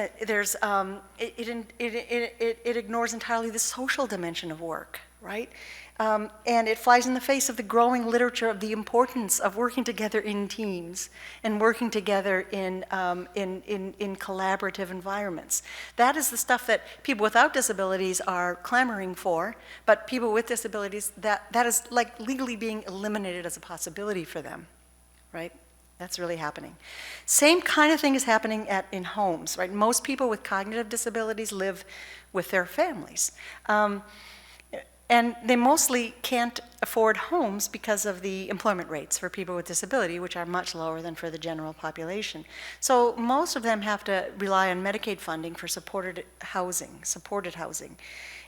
ignores entirely the social dimension of work, right? And it flies in the face of the growing literature of the importance of working together in teams and working together in collaborative environments. That is the stuff that people without disabilities are clamoring for, but people with disabilities, that is like legally being eliminated as a possibility for them, right? That's really happening. Same kind of thing is happening in homes, right? Most people with cognitive disabilities live with their families. And they mostly can't afford homes because of the employment rates for people with disability, which are much lower than for the general population. So most of them have to rely on Medicaid funding for supported housing.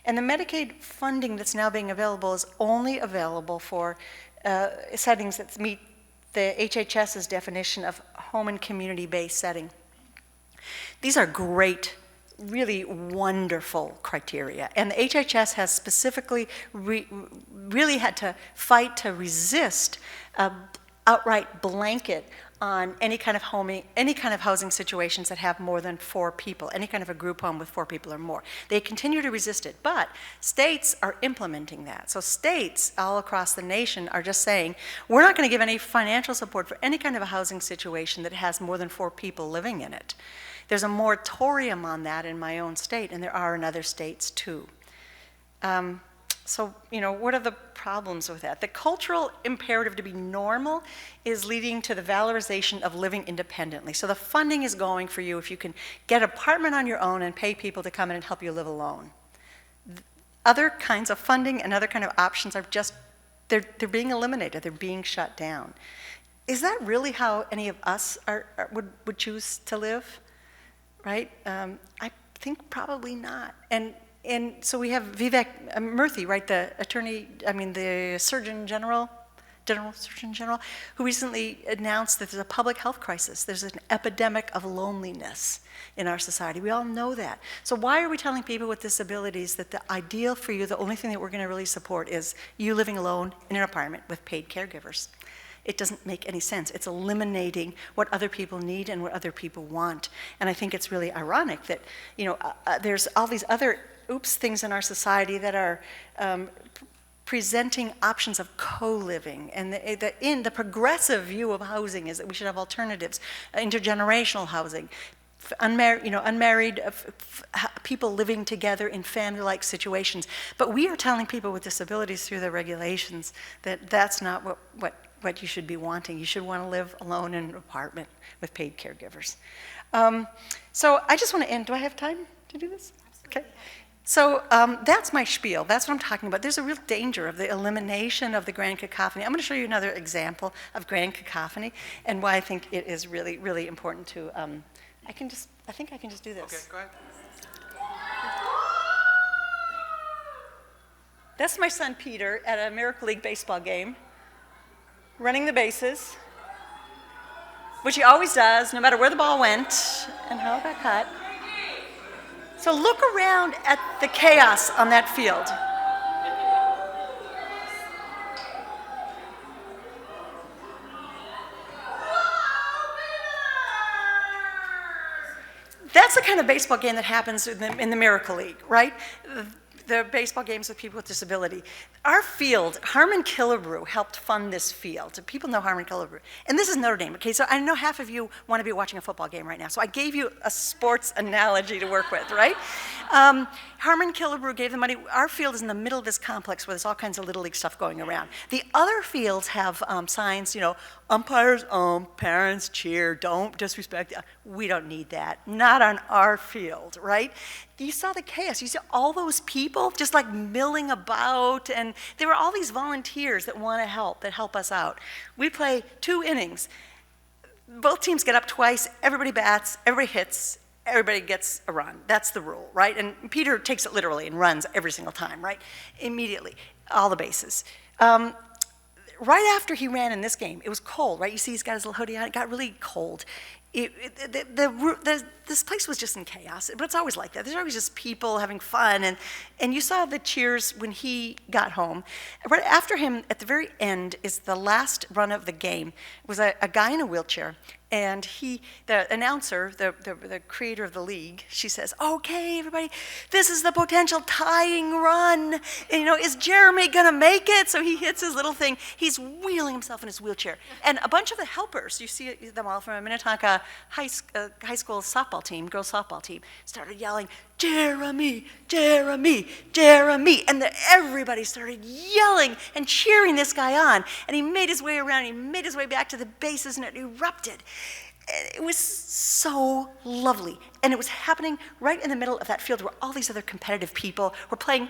And the Medicaid funding that's now being available is only available for settings that meet the HHS's definition of home and community-based setting. These are great, really wonderful criteria. And the HHS has specifically really had to fight to resist outright blanket on any kind of housing situations that have more than 4 people, any kind of a group home with 4 people or more. They continue to resist it, but states are implementing that. So states all across the nation are just saying, we're not going to give any financial support for any kind of a housing situation that has more than 4 people living in it. There's a moratorium on that in my own state, and there are in other states too. So, what are the problems with that? The cultural imperative to be normal is leading to the valorization of living independently. So the funding is going for you if you can get an apartment on your own and pay people to come in and help you live alone. Other kinds of funding and other kind of options are just, they're being eliminated, they're being shut down. Is that really how any of us would choose to live, right? I think probably not. And so we have Vivek Murthy, right, the Surgeon General, who recently announced that there's a public health crisis. There's an epidemic of loneliness in our society. We all know that. So why are we telling people with disabilities that the ideal for you, the only thing that we're going to really support is you living alone in an apartment with paid caregivers? It doesn't make any sense. It's eliminating what other people need and what other people want. And I think it's really ironic that, there's all these other things in our society that are presenting options of co-living. And the progressive view of housing is that we should have alternatives, intergenerational housing, unmarried people living together in family-like situations. But we are telling people with disabilities through the regulations that that's not what you should be wanting. You should want to live alone in an apartment with paid caregivers. So I just want to end. Do I have time to do this? Okay. So that's my spiel. That's what I'm talking about. There's a real danger of the elimination of the grand cacophony. I'm going to show you another example of grand cacophony and why I think it is really, really important to. I think I can just do this. Okay, go ahead. That's my son Peter at a Miracle League baseball game, running the bases, which he always does, no matter where the ball went and how it got cut. So look around at the chaos on that field. That's the kind of baseball game that happens in the Miracle League, right? The baseball games with people with disability. Our field, Harmon Killebrew helped fund this field. People know Harmon Killebrew. And this is Notre Dame, okay? So I know half of you want to be watching a football game right now. So I gave you a sports analogy to work with, right? Harmon Killebrew gave the money. Our field is in the middle of this complex where there's all kinds of Little League stuff going around. The other fields have signs, umpires, parents cheer, don't disrespect. We don't need that. Not on our field, right? You saw the chaos. You saw all those people just like milling about, and there were all these volunteers that want to help, that help us out. We play 2 innings. Both teams get up twice, everybody bats, everybody hits, everybody gets a run. That's the rule, right? And Peter takes it literally and runs every single time, right? Immediately, all the bases. Right after he ran in this game, it was cold, right? You see he's got his little hoodie on, it got really cold. This place was just in chaos, but it's always like that. There's always just people having fun, and you saw the cheers when he got home. Right after him, at the very end, is the last run of the game. It was a guy in a wheelchair, and the announcer, the creator of the league, she says, "Okay, everybody, this is the potential tying run. And, is Jeremy gonna make it?" So he hits his little thing. He's wheeling himself in his wheelchair, and a bunch of the helpers, you see them all from a Minnetonka high school softball team, girls softball team, started yelling, "Jeremy, Jeremy, Jeremy," and everybody started yelling and cheering this guy on. And he made his way around. He made his way back to the bases, and it erupted. It was so lovely, and it was happening right in the middle of that field where all these other competitive people were playing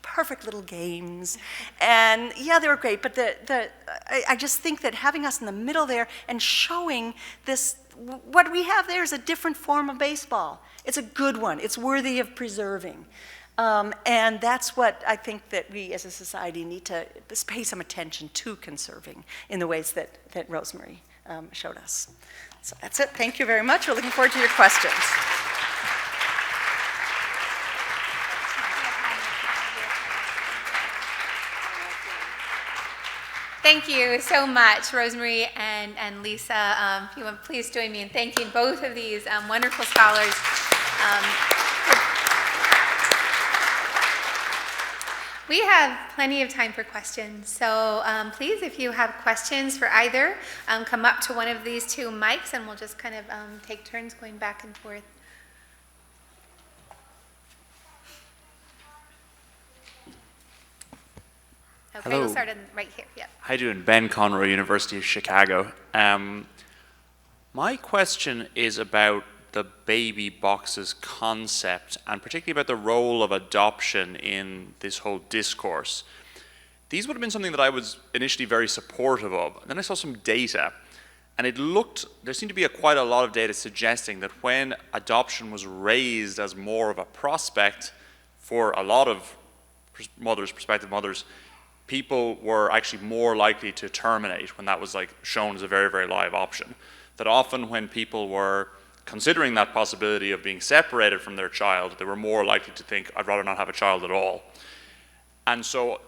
perfect little games, and yeah, they were great, but I just think that having us in the middle there and showing this, what we have there is a different form of baseball. It's a good one. It's worthy of preserving. And that's what I think that we as a society need to pay some attention to conserving in the ways that Rosemarie showed us. So that's it. Thank you very much. We're looking forward to your questions. Thank you so much, Rosemarie and Lisa. If you would please join me in thanking both of these wonderful scholars. We have plenty of time for questions, so please, if you have questions for either, come up to one of these two mics and we'll just kind of take turns going back and forth. Okay, Hello. we'll start right here. Yep. How you doing? Ben Conroy, University of Chicago. My question is about the baby boxes concept, and particularly about the role of adoption in this whole discourse. These would have been something that I was initially very supportive of. And then I saw some data, and there seemed to be quite a lot of data suggesting that when adoption was raised as more of a prospect for a lot of mothers, prospective mothers, people were actually more likely to terminate when that was shown as a very, very live option. That often when people were considering that possibility of being separated from their child, they were more likely to think, I'd rather not have a child at all. And so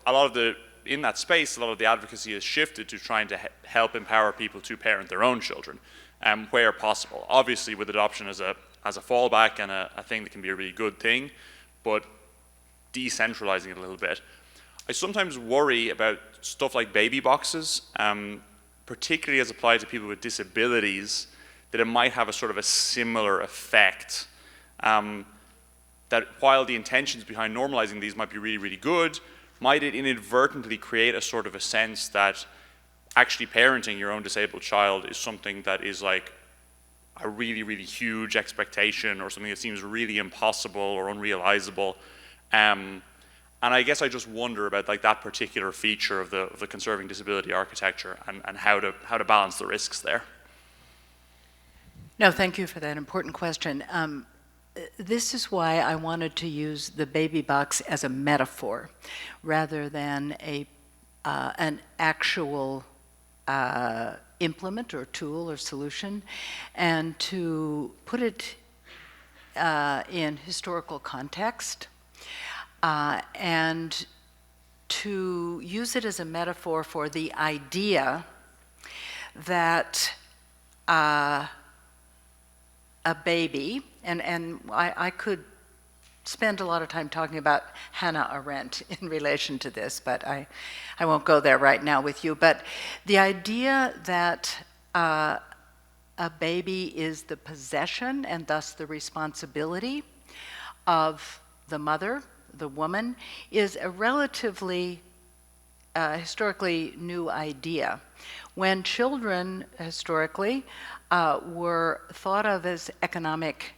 in that space, a lot of the advocacy has shifted to trying to help empower people to parent their own children, where possible. Obviously with adoption as a fallback and a thing that can be a really good thing, but decentralizing it a little bit. I sometimes worry about stuff like baby boxes, particularly as applied to people with disabilities, that it might have a sort of a similar effect. That while the intentions behind normalizing these might be really, really good, might it inadvertently create a sort of a sense that actually parenting your own disabled child is something that is like a really, really huge expectation, or something that seems really impossible or unrealizable. And I guess I just wonder about that particular feature of the conserving disability architecture, and how to balance the risks there. No, thank you for that important question. This is why I wanted to use the baby box as a metaphor rather than an actual implement or tool or solution, and to put it in historical context. And to use it as a metaphor for the idea that a baby, and I could spend a lot of time talking about Hannah Arendt in relation to this, but I won't go there right now with you. But the idea that a baby is the possession and thus the responsibility of the mother, the woman, is a relatively historically new idea. When children historically were thought of as economic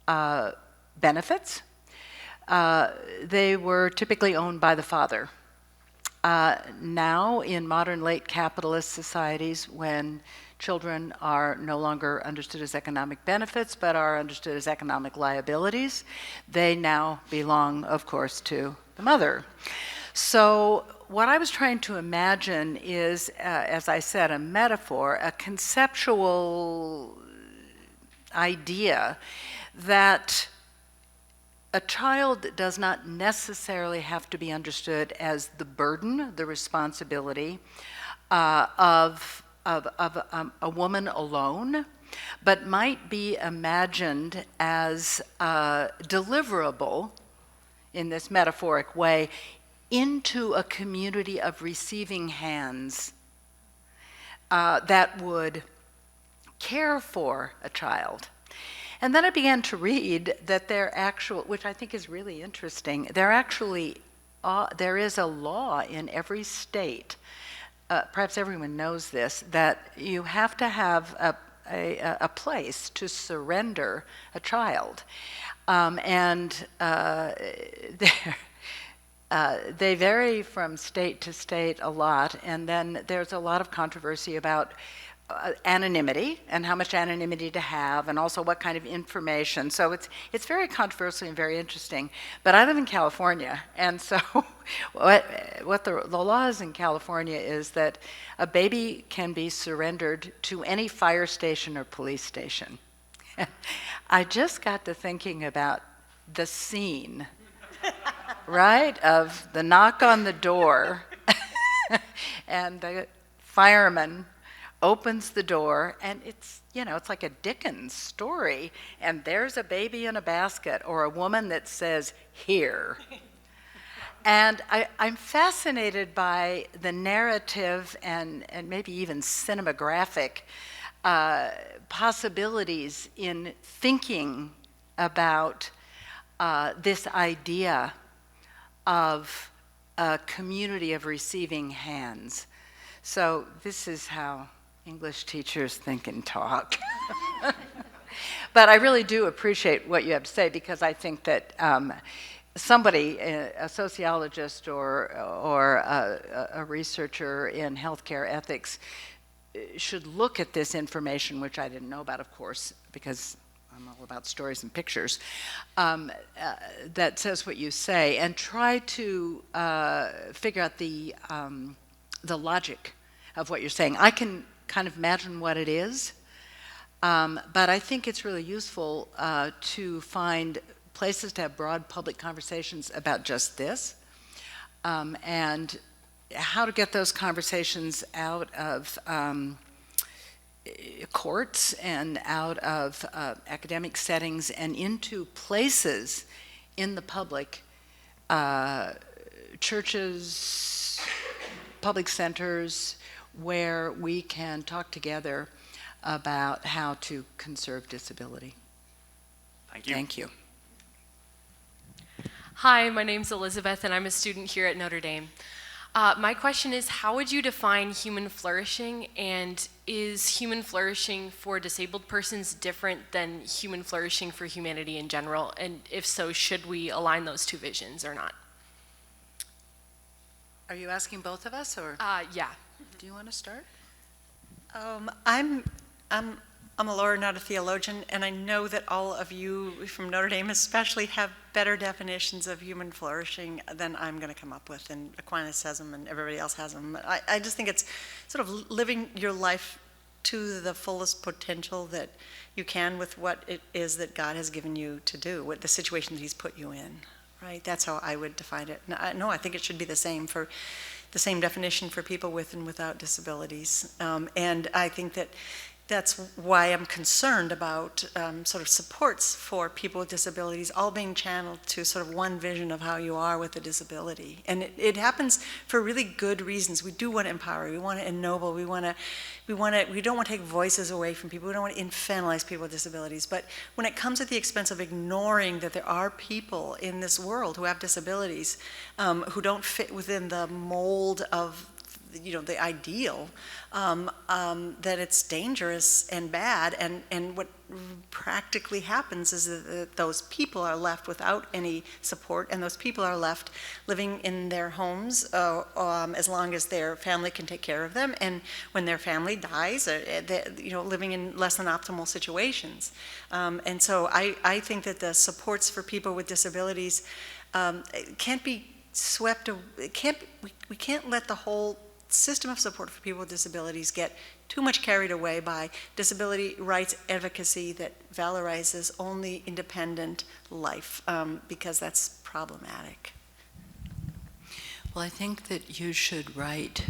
benefits, they were typically owned by the father. Now, in modern late capitalist societies, when children are no longer understood as economic benefits, but are understood as economic liabilities, they now belong, of course, to the mother. So what I was trying to imagine is, as I said, a metaphor, a conceptual idea that a child does not necessarily have to be understood as the burden, the responsibility of a woman alone, but might be imagined as deliverable in this metaphoric way into a community of receiving hands that would care for a child. And then I began to read that which I think is really interesting, there is a law in every state, perhaps everyone knows this, that you have to have a place to surrender a child. They vary from state to state a lot, and then there's a lot of controversy about anonymity and how much anonymity to have, and also what kind of information. So it's very controversial and very interesting. But I live in California, and so what the law is in California is that a baby can be surrendered to any fire station or police station. I just got to thinking about the scene, right, of the knock on the door. and the fireman opens the door, and it's, it's like a Dickens story, and there's a baby in a basket, or a woman that says, "Here." And I'm fascinated by the narrative and maybe even cinematographic possibilities in thinking about this idea of a community of receiving hands. So this is how English teachers think and talk. But I really do appreciate what you have to say, because I think that somebody, a sociologist or a researcher in healthcare ethics, should look at this information, which I didn't know about, of course, because I'm all about stories and pictures, that says what you say, and try to figure out the logic of what you're saying. I can kind of imagine what it is, but I think it's really useful to find places to have broad public conversations about just this, and how to get those conversations out of courts and out of academic settings and into places in the public, churches, public centers, where we can talk together about how to conserve disability. Thank you. Thank you. Hi, my name's Elizabeth, and I'm a student here at Notre Dame. My question is, how would you define human flourishing, and is human flourishing for disabled persons different than human flourishing for humanity in general? And if so, should we align those two visions or not? Are you asking both of us, or Yeah. do you want to start? I'm a lawyer, not a theologian, and I know that all of you from Notre Dame especially have better definitions of human flourishing than I'm going to come up with, and Aquinas has them and everybody else has them. I just think it's sort of living your life to the fullest potential that you can with what it is that God has given you to do, what the situation that He's put you in, right? That's how I would define it. No, I think it should be the same definition for people with and without disabilities, and I think that's why I'm concerned about sort of supports for people with disabilities all being channeled to sort of one vision of how you are with a disability. And it happens for really good reasons. We do want to empower, we want to ennoble, we don't want to take voices away from people, we don't want to infantilize people with disabilities. But when it comes at the expense of ignoring that there are people in this world who have disabilities, who don't fit within the mold of the ideal, that it's dangerous and bad, and what practically happens is that those people are left without any support, and those people are left living in their homes as long as their family can take care of them, and when their family dies, living in less than optimal situations. And so I think that the supports for people with disabilities can't be swept. We can't let the whole system of support for people with disabilities get too much carried away by disability rights advocacy that valorizes only independent life, because that's problematic. Well, I think that you should write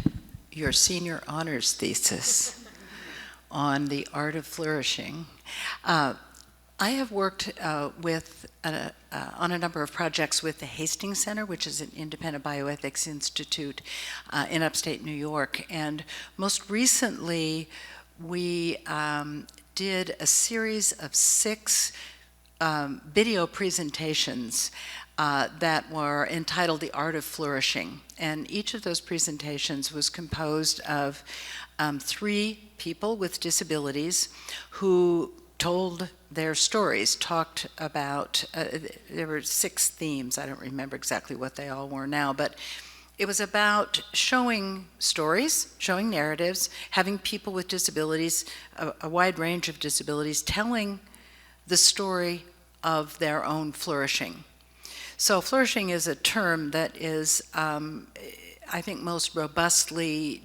your senior honors thesis on the art of flourishing. I have worked on a number of projects with the Hastings Center, which is an independent bioethics institute in upstate New York. And most recently, we did a series of 6 video presentations that were entitled The Art of Flourishing. And each of those presentations was composed of 3 people with disabilities who told their stories, talked about, there were 6 themes, I don't remember exactly what they all were now, but it was about showing stories, showing narratives, having people with disabilities, a wide range of disabilities, telling the story of their own flourishing. So flourishing is a term that is, I think, most robustly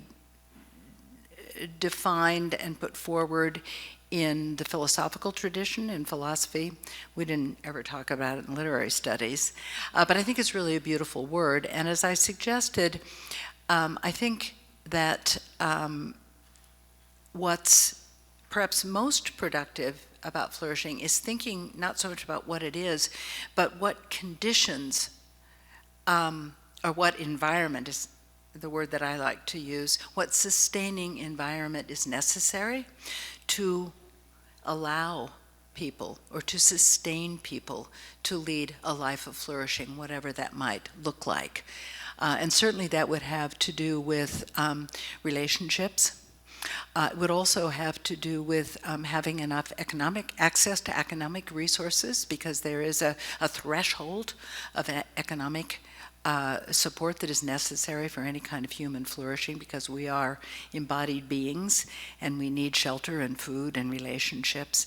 defined and put forward in the philosophical tradition, in philosophy. We didn't ever talk about it in literary studies, but I think it's really a beautiful word. And as I suggested, I think that what's perhaps most productive about flourishing is thinking not so much about what it is, but what conditions or what environment is the word that I like to use, what sustaining environment is necessary to allow people or to sustain people to lead a life of flourishing, whatever that might look like. And certainly that would have to do with relationships. It would also have to do with having enough access to economic resources, because there is a threshold of economic support that is necessary for any kind of human flourishing, because we are embodied beings and we need shelter and food and relationships.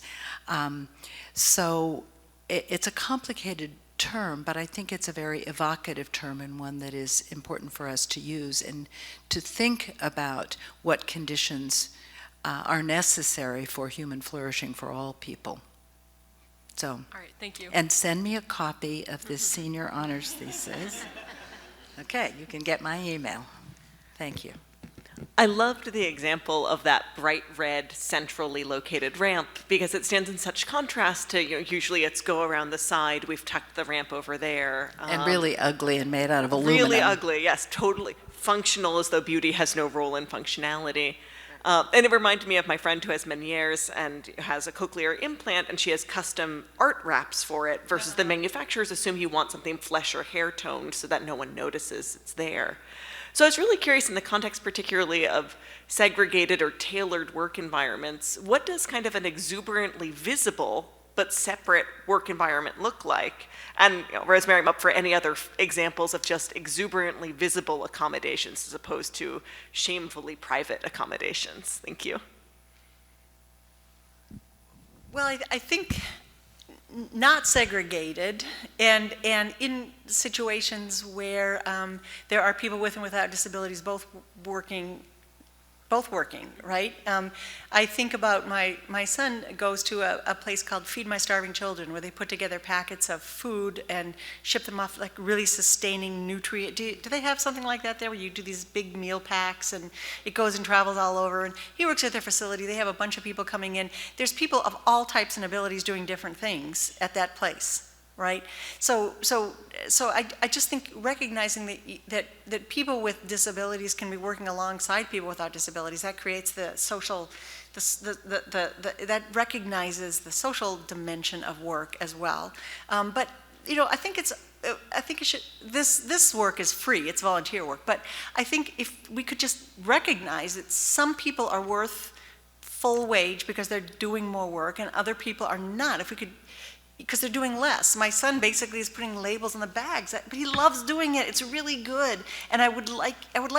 So it's a complicated term, but I think it's a very evocative term and one that is important for us to use and to think about what conditions are necessary for human flourishing for all people. So, All right, thank you. and send me a copy of this senior honors thesis. Okay, you can get my email. Thank you. I loved the example of that bright red centrally located ramp, because it stands in such contrast to, usually it's go around the side, we've tucked the ramp over there. And really ugly and made out of aluminum. Really ugly, yes, totally functional, as though beauty has no role in functionality. And it reminded me of my friend who has Meniere's and has a cochlear implant, and she has custom art wraps for it, versus the manufacturers assume you want something flesh or hair toned so that no one notices it's there. So I was really curious, in the context particularly of segregated or tailored work environments, what does kind of an exuberantly visible but separate work environment look like? And Rosemarie, I'm up for any other examples of just exuberantly visible accommodations as opposed to shamefully private accommodations. Thank you. Well, I think not segregated, and in situations where there are people with and without disabilities both working, right? I think about my son goes to a place called Feed My Starving Children, where they put together packets of food and ship them off, like really sustaining nutrient. Do they have something like that there, where you do these big meal packs and it goes and travels all over? And he works at their facility. They have a bunch of people coming in. There's people of all types and abilities doing different things at that place. Right, so I just think recognizing that people with disabilities can be working alongside people without disabilities, that creates the social, that recognizes the social dimension of work as well. But I think it should. This work is free; it's volunteer work. But I think if we could just recognize that some people are worth full wage because they're doing more work, and other people are not. If we could. Because they're doing less. My son basically is putting labels on the bags, but he loves doing it. It's really good, and I would like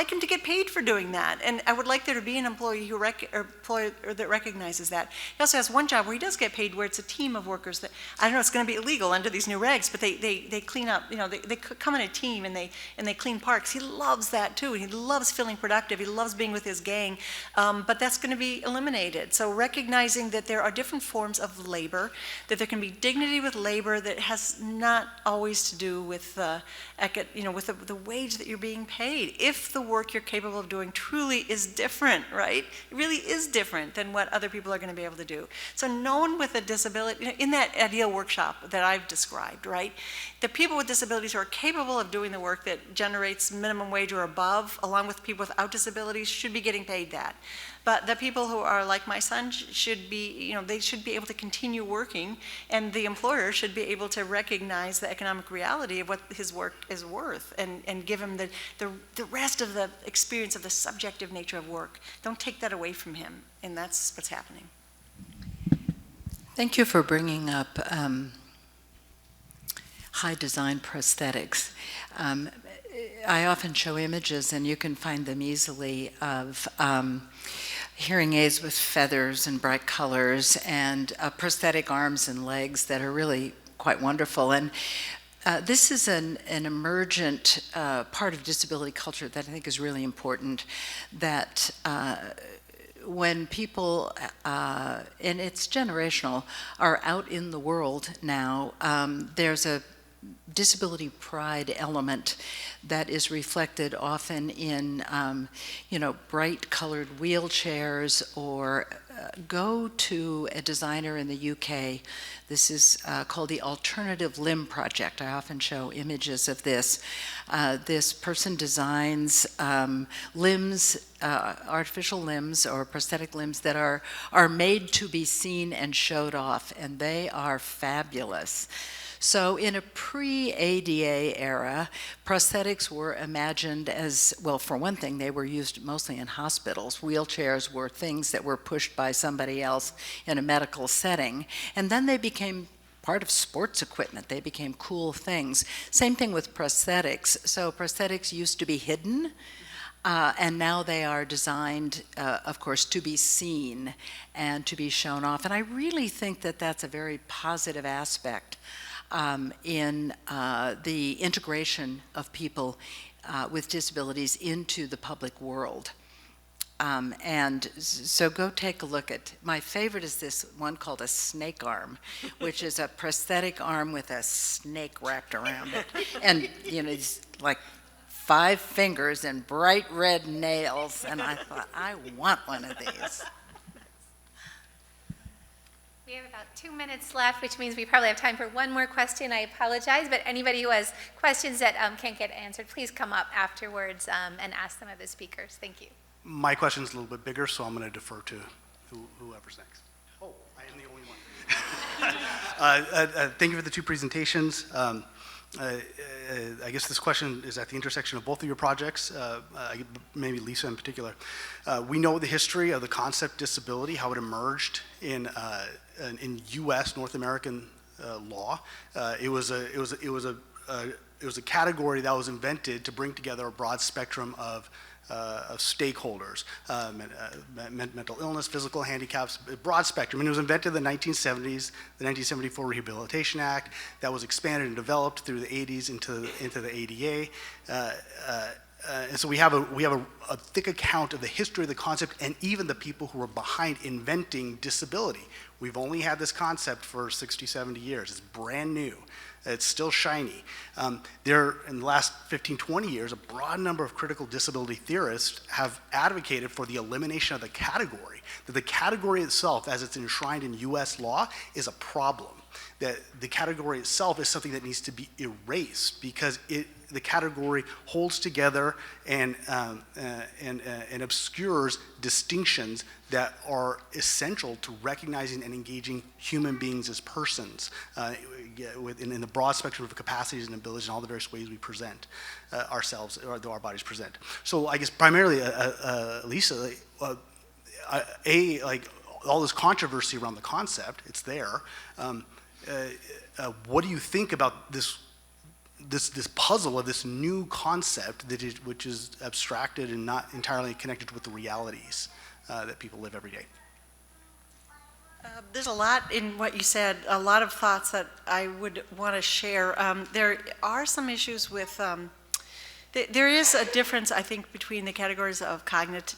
him to get paid for doing that. And I would like there to be an employee that recognizes that. He also has one job where he does get paid, where it's a team of workers that, I don't know, it's going to be illegal under these new regs, but they clean up. They come in a team and they clean parks. He loves that too. He loves feeling productive. He loves being with his gang. But that's going to be eliminated. So recognizing that there are different forms of labor, that there can be dignity with labor that has not always to do with with the wage that you're being paid. If the work you're capable of doing truly is different, right? It really is different than what other people are going to be able to do. So no one with a disability, in that ideal workshop that I've described, right? The people with disabilities who are capable of doing the work that generates minimum wage or above, along with people without disabilities, should be getting paid that. But the people who are like my son should be, they should be able to continue working, and the employer should be able to recognize the economic reality of what his work is worth, and give him the rest of the experience of the subjective nature of work. Don't take that away from him, and that's what's happening. Thank you for bringing up high design prosthetics. I often show images, and you can find them easily, of hearing aids with feathers and bright colors, and prosthetic arms and legs that are really quite wonderful. And this is an emergent part of disability culture that I think is really important, that when people, and it's generational, are out in the world now, there's a disability pride element that is reflected often in, bright colored wheelchairs, or go to a designer in the UK. This is called the Alternative Limb Project. I often show images of this. This person designs limbs, artificial limbs or prosthetic limbs that are made to be seen and showed off, and they are fabulous. So in a pre-ADA era, prosthetics were imagined as, well, for one thing, they were used mostly in hospitals. Wheelchairs were things that were pushed by somebody else in a medical setting. And then they became part of sports equipment. They became cool things. Same thing with prosthetics. So prosthetics used to be hidden, and now they are designed, of course, to be seen and to be shown off. And I really think that that's a very positive aspect in the integration of people with disabilities into the public world. And so go take a look at, my favorite is this one called a snake arm, which is a prosthetic arm with a snake wrapped around it. And, it's like 5 fingers and bright red nails. And I thought, I want one of these. We have about 2 minutes left, which means we probably have time for one more question. I apologize, but anybody who has questions that can't get answered, please come up afterwards and ask them of the speakers. Thank you. My question is a little bit bigger, so I'm going to defer to whoever's next. Oh, I am the only one. Thank you for the 2 presentations. I guess this question is at the intersection of both of your projects, maybe Lisa in particular. We know the history of the concept disability, how it emerged in U.S. North American law. It was a category that was invented to bring together a broad spectrum of stakeholders, mental illness, physical handicaps, a broad spectrum. And it was invented in the 1970s, the 1974 Rehabilitation Act, that was expanded and developed through the 80s into the ADA. And so we have a thick account of the history of the concept and even the people who were behind inventing disability. We've only had this concept for 60, 70 years. It's brand new. It's still shiny. In the last 15, 20 years, a broad number of critical disability theorists have advocated for the elimination of the category, that the category itself, as it's enshrined in US law, is a problem. That the category itself is something that needs to be erased because the category holds together and obscures distinctions that are essential to recognizing and engaging human beings as persons in the broad spectrum of capacities and abilities and all the various ways we present ourselves or our bodies present. So I guess primarily, Lisa, like all this controversy around the concept, it's there. What do you think about this puzzle of this new concept which is abstracted and not entirely connected with the realities that people live every day? There's a lot in what you said, a lot of thoughts that I would want to share. There are some issues with, there is a difference, I think, between the categories of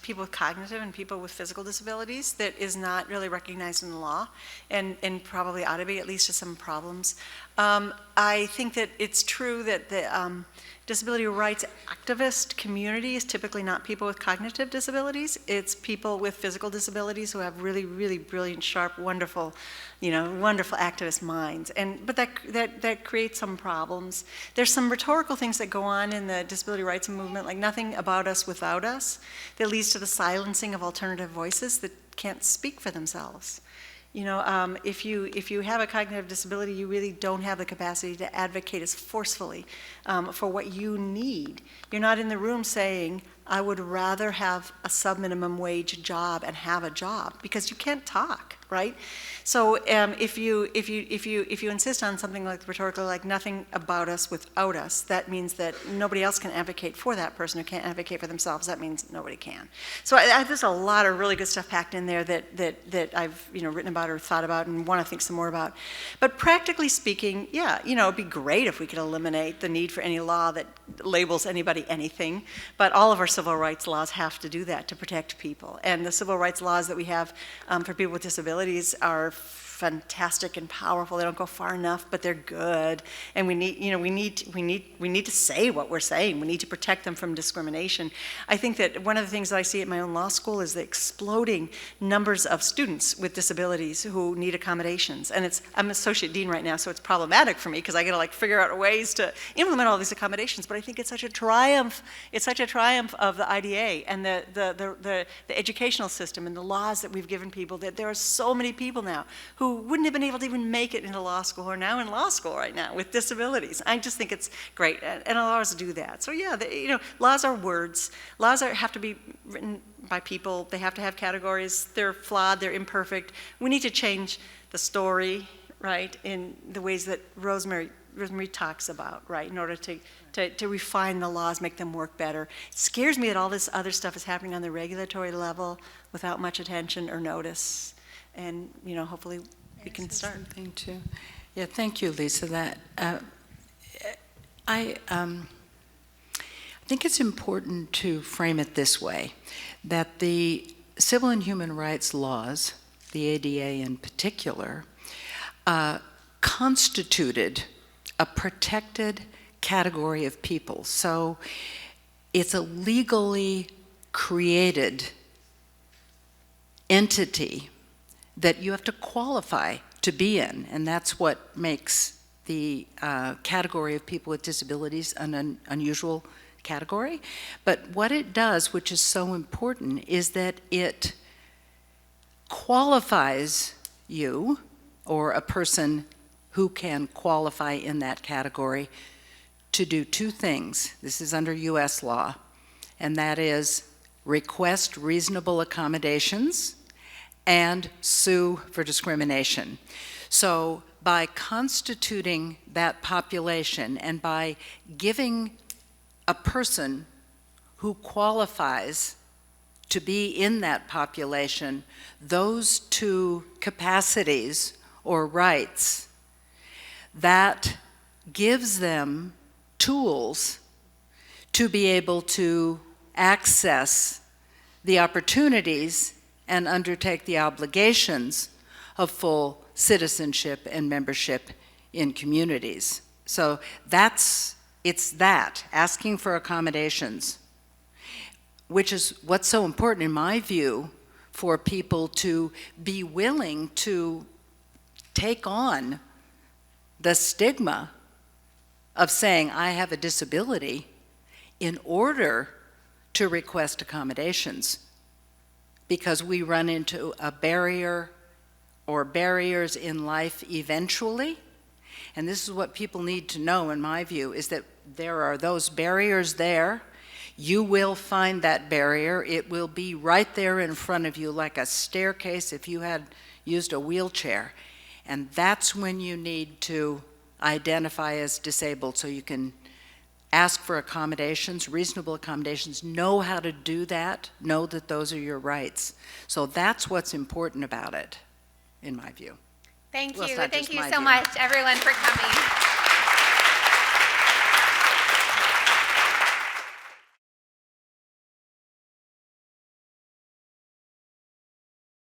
people with cognitive and people with physical disabilities that is not really recognized in the law and probably ought to be, at least to some problems. I think that it's true that the disability rights activist community is typically not people with cognitive disabilities. It's people with physical disabilities who have really, really brilliant, sharp, wonderful, wonderful activist minds. But that creates some problems. There's some rhetorical things that go on in the disability rights movement, like nothing about us without us, that leads to the silencing of alternative voices that can't speak for themselves. If you have a cognitive disability, you really don't have the capacity to advocate as forcefully for what you need. You're not in the room saying, I would rather have a sub-minimum wage job and have a job, because you can't talk, right? So if you insist on something like rhetorical, like nothing about us without us, that means that nobody else can advocate for that person who can't advocate for themselves. That means nobody can. So there's a lot of really good stuff packed in there that I've written about or thought about and want to think some more about. But practically speaking, yeah, it'd be great if we could eliminate the need for any law that labels anybody anything. But all of our civil rights laws have to do that to protect people. And the civil rights laws that we have for people with disabilities are fantastic and powerful. They don't go far enough, but they're good. And we need to say what we're saying. We need to protect them from discrimination. I think that one of the things that I see at my own law school is the exploding numbers of students with disabilities who need accommodations. And I'm associate dean right now, so it's problematic for me because I got to like figure out ways to implement all these accommodations. But I think it's such a triumph. It's such a triumph of the IDA and the educational system and the laws that we've given people, that there are so many people now who wouldn't have been able to even make it into law school, or now in law school right now with disabilities. I just think it's great, and laws do that. So yeah, laws are words. Laws have to be written by people. They have to have categories. They're flawed. They're imperfect. We need to change the story, right, in the ways that Rosemarie talks about, right, in order to refine the laws, make them work better. It scares me that all this other stuff is happening on the regulatory level without much attention or notice. And, hopefully we can start. Something too. Yeah, thank you, Lisa. That I think it's important to frame it this way, that the civil and human rights laws, the ADA in particular, constituted a protected category of people. So it's a legally created entity that you have to qualify to be in, and that's what makes the category of people with disabilities an unusual category. But what it does, which is so important, is that it qualifies you, or a person who can qualify in that category, to do two things. This is under US law, and that is request reasonable accommodations and sue for discrimination. So by constituting that population and by giving a person who qualifies to be in that population those two capacities or rights, that gives them tools to be able to access the opportunities and undertake the obligations of full citizenship and membership in communities. So it's that, asking for accommodations, which is what's so important in my view for people to be willing to take on the stigma of saying, I have a disability, in order to request accommodations, because we run into a barrier or barriers in life eventually. And this is what people need to know, in my view, is that there are those barriers there. You will find that barrier. It will be right there in front of you like a staircase if you had used a wheelchair. And that's when you need to identify as disabled, so you can ask for accommodations, reasonable accommodations, know how to do that, know that those are your rights. So that's what's important about it, in my view. Thank Well, you. it's not Thank just you my so view. much, everyone, for coming.